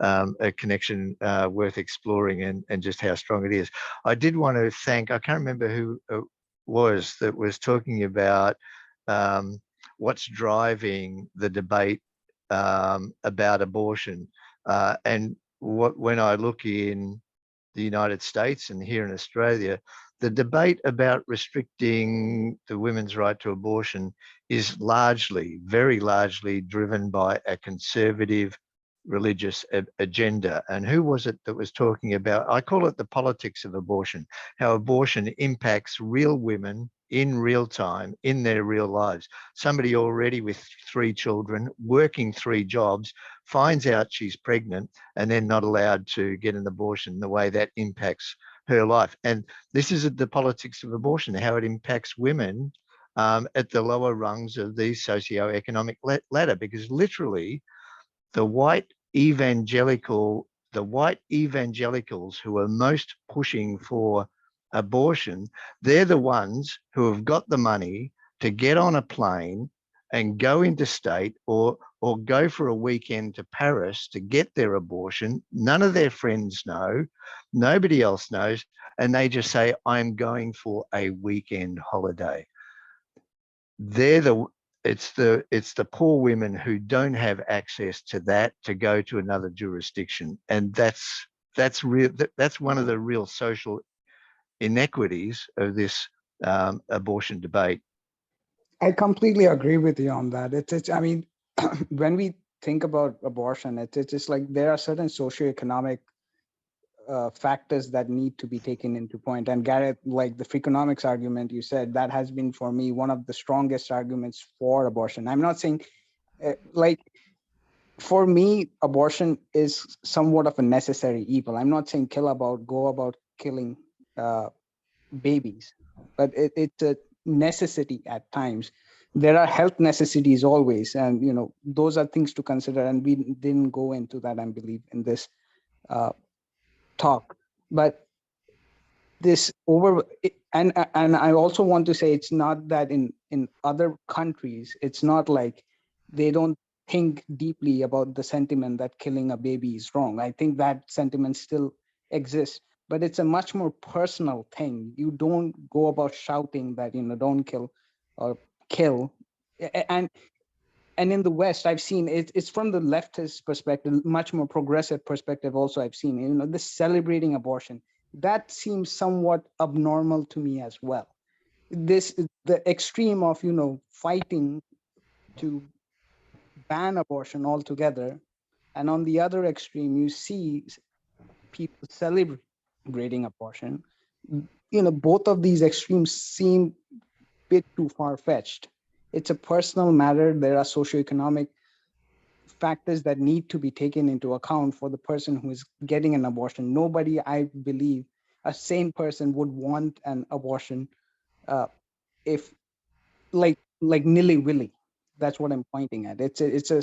a connection worth exploring and just how strong it is. I did want to thank, I can't remember who it was that was talking about what's driving the debate about abortion. And when I look in the United States and here in Australia, the debate about restricting the women's right to abortion is largely, very largely driven by a conservative religious agenda. And who was it that was talking about, I call it the politics of abortion, how abortion impacts real women in real time, in their real lives. Somebody already with 3 children, working 3 jobs, finds out she's pregnant and then not allowed to get an abortion, the way that impacts her life. And this is the politics of abortion, how it impacts women at the lower rungs of the socioeconomic ladder, because literally the white evangelicals who are most pushing for abortion, they're the ones who have got the money to get on a plane and go interstate or go for a weekend to Paris to get their abortion. None of their friends know, nobody else knows, and they just say, I'm going for a weekend holiday. It's the poor women who don't have access to that to go to another jurisdiction, and that's one of the real social inequities of this abortion debate. I completely agree with you on that. I mean, when we think about abortion, it's just like there are certain socioeconomic factors that need to be taken into point. And Gareth, like the Freakonomics argument you said, that has been for me one of the strongest arguments for abortion. I'm not saying like, for me, abortion is somewhat of a necessary evil. I'm not saying go about killing babies, but it's a necessity at times. There are health necessities always, and you know those are things to consider. And we didn't go into that, I believe, in this talk. But this and I also want to say it's not that in other countries, it's not like they don't think deeply about the sentiment that killing a baby is wrong. I think that sentiment still exists, but it's a much more personal thing. You don't go about shouting that, you know, don't kill or kill. And in the West, I've seen it's from the leftist perspective, much more progressive perspective. Also, I've seen, you know, this celebrating abortion, that seems somewhat abnormal to me as well. The extreme of, you know, fighting to ban abortion altogether, and on the other extreme, you see people celebrating abortion. You know, both of these extremes seem a bit too far-fetched. It's a personal matter. There are socioeconomic factors that need to be taken into account for the person who is getting an abortion. Nobody, I believe, a sane person would want an abortion if like nilly-willy. That's what I'm pointing at. It's a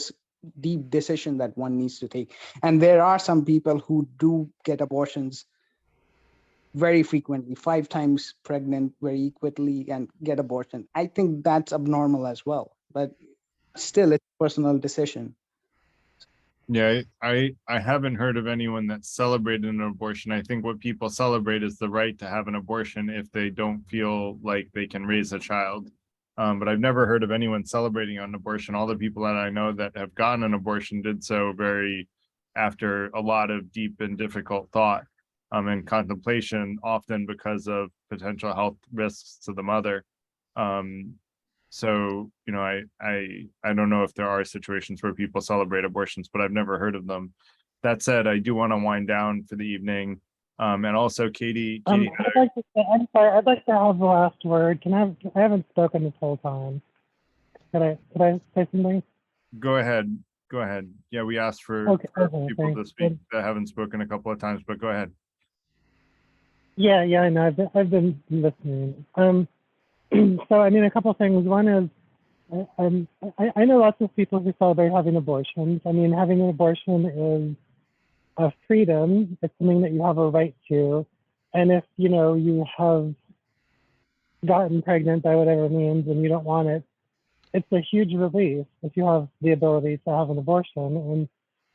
deep decision that one needs to take. And there are some people who do get abortions very frequently, 5 times pregnant very quickly and get abortion. I think that's abnormal as well, but still it's a personal decision. Yeah, I haven't heard of anyone that celebrated an abortion. I think what people celebrate is the right to have an abortion if they don't feel like they can raise a child. But I've never heard of anyone celebrating an abortion. All the people that I know that have gotten an abortion did so very after a lot of deep and difficult thought and contemplation, often because of potential health risks to the mother. So, you know, I don't know if there are situations where people celebrate abortions, but I've never heard of them. That said, I do want to wind down for the evening. And also Katie. I'd like to say, I'm sorry, I'd like to have the last word. I haven't spoken this whole time. Could I say something? Go ahead. Go ahead. Yeah, we asked for, Okay, for okay, people to thanks. speak that haven't spoken a couple of times, but go ahead. Yeah, I know. I've been listening. So I mean, a couple things. One is, I know lots of people who celebrate having abortions. I mean, having an abortion is a freedom. It's something that you have a right to. And if, you know, you have gotten pregnant by whatever means and you don't want it, it's a huge relief if you have the ability to have an abortion. And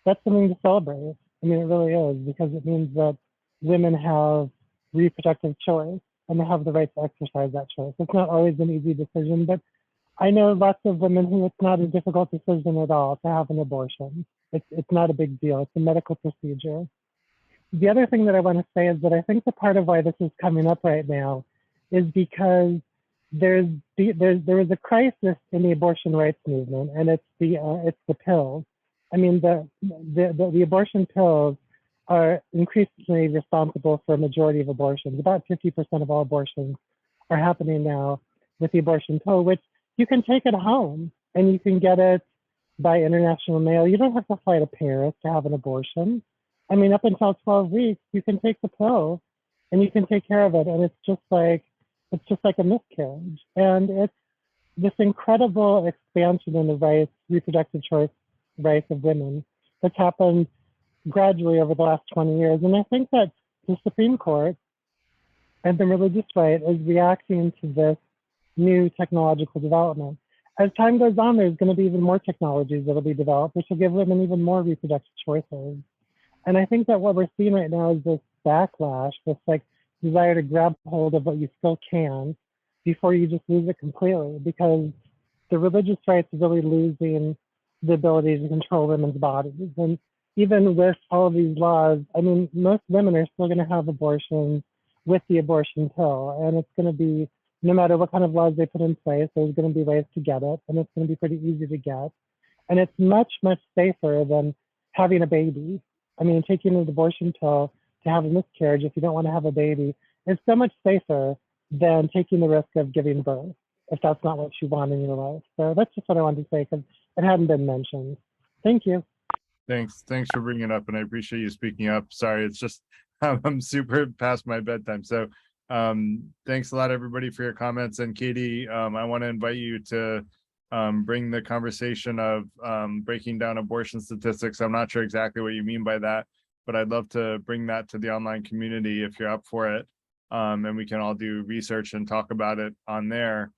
that's something to celebrate. I mean, it really is, because it means that women have reproductive choice and they have the right to exercise that choice. It's not always an easy decision, but I know lots of women who it's not a difficult decision at all to have an abortion. It's not a big deal. It's a medical procedure. The other thing that I want to say is that I think the part of why this is coming up right now is because there is a crisis in the abortion rights movement, and it's the pills. I mean, the abortion pills are increasingly responsible for a majority of abortions. About 50% of all abortions are happening now with the abortion pill, which you can take at home and you can get it by international mail. You don't have to fly to Paris to have an abortion. I mean, up until 12 weeks, you can take the pill and you can take care of it. And it's just like a miscarriage. And it's this incredible expansion in the rights, reproductive choice rights of women that's happened gradually over the last 20 years. And I think that the Supreme Court and the religious right is reacting to this new technological development. As time goes on, there's going to be even more technologies that will be developed, which will give women even more reproductive choices. And I think that what we're seeing right now is this backlash, this like desire to grab hold of what you still can before you just lose it completely, because the religious rights is really losing the ability to control women's bodies. And even with all of these laws, I mean, most women are still going to have abortions with the abortion pill. And it's going to be, no matter what kind of laws they put in place, there's going to be ways to get it. And it's going to be pretty easy to get. And it's much, much safer than having a baby. I mean, taking an abortion pill to have a miscarriage if you don't want to have a baby is so much safer than taking the risk of giving birth if that's not what you want in your life. So that's just what I wanted to say, because it hadn't been mentioned. Thank you. Thanks for bringing it up, and I appreciate you speaking up. Sorry, it's just I'm super past my bedtime. So thanks a lot, everybody, for your comments. And Katie, I want to invite you to bring the conversation of breaking down abortion statistics. I'm not sure exactly what you mean by that, but I'd love to bring that to the online community if you're up for it. And we can all do research and talk about it on there.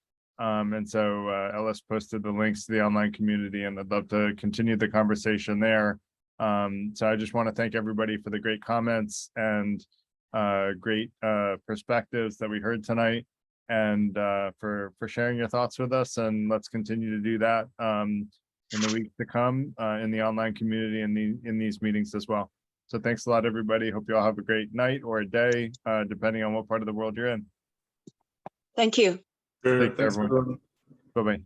And so Ellis posted the links to the online community, and I'd love to continue the conversation there. So I just want to thank everybody for the great comments and great perspectives that we heard tonight, and for sharing your thoughts with us. And let's continue to do that in the weeks to come in the online community and in these meetings as well. So thanks a lot, everybody. Hope you all have a great night or a day, depending on what part of the world you're in. Thank you. Take care, everyone. Bye-bye.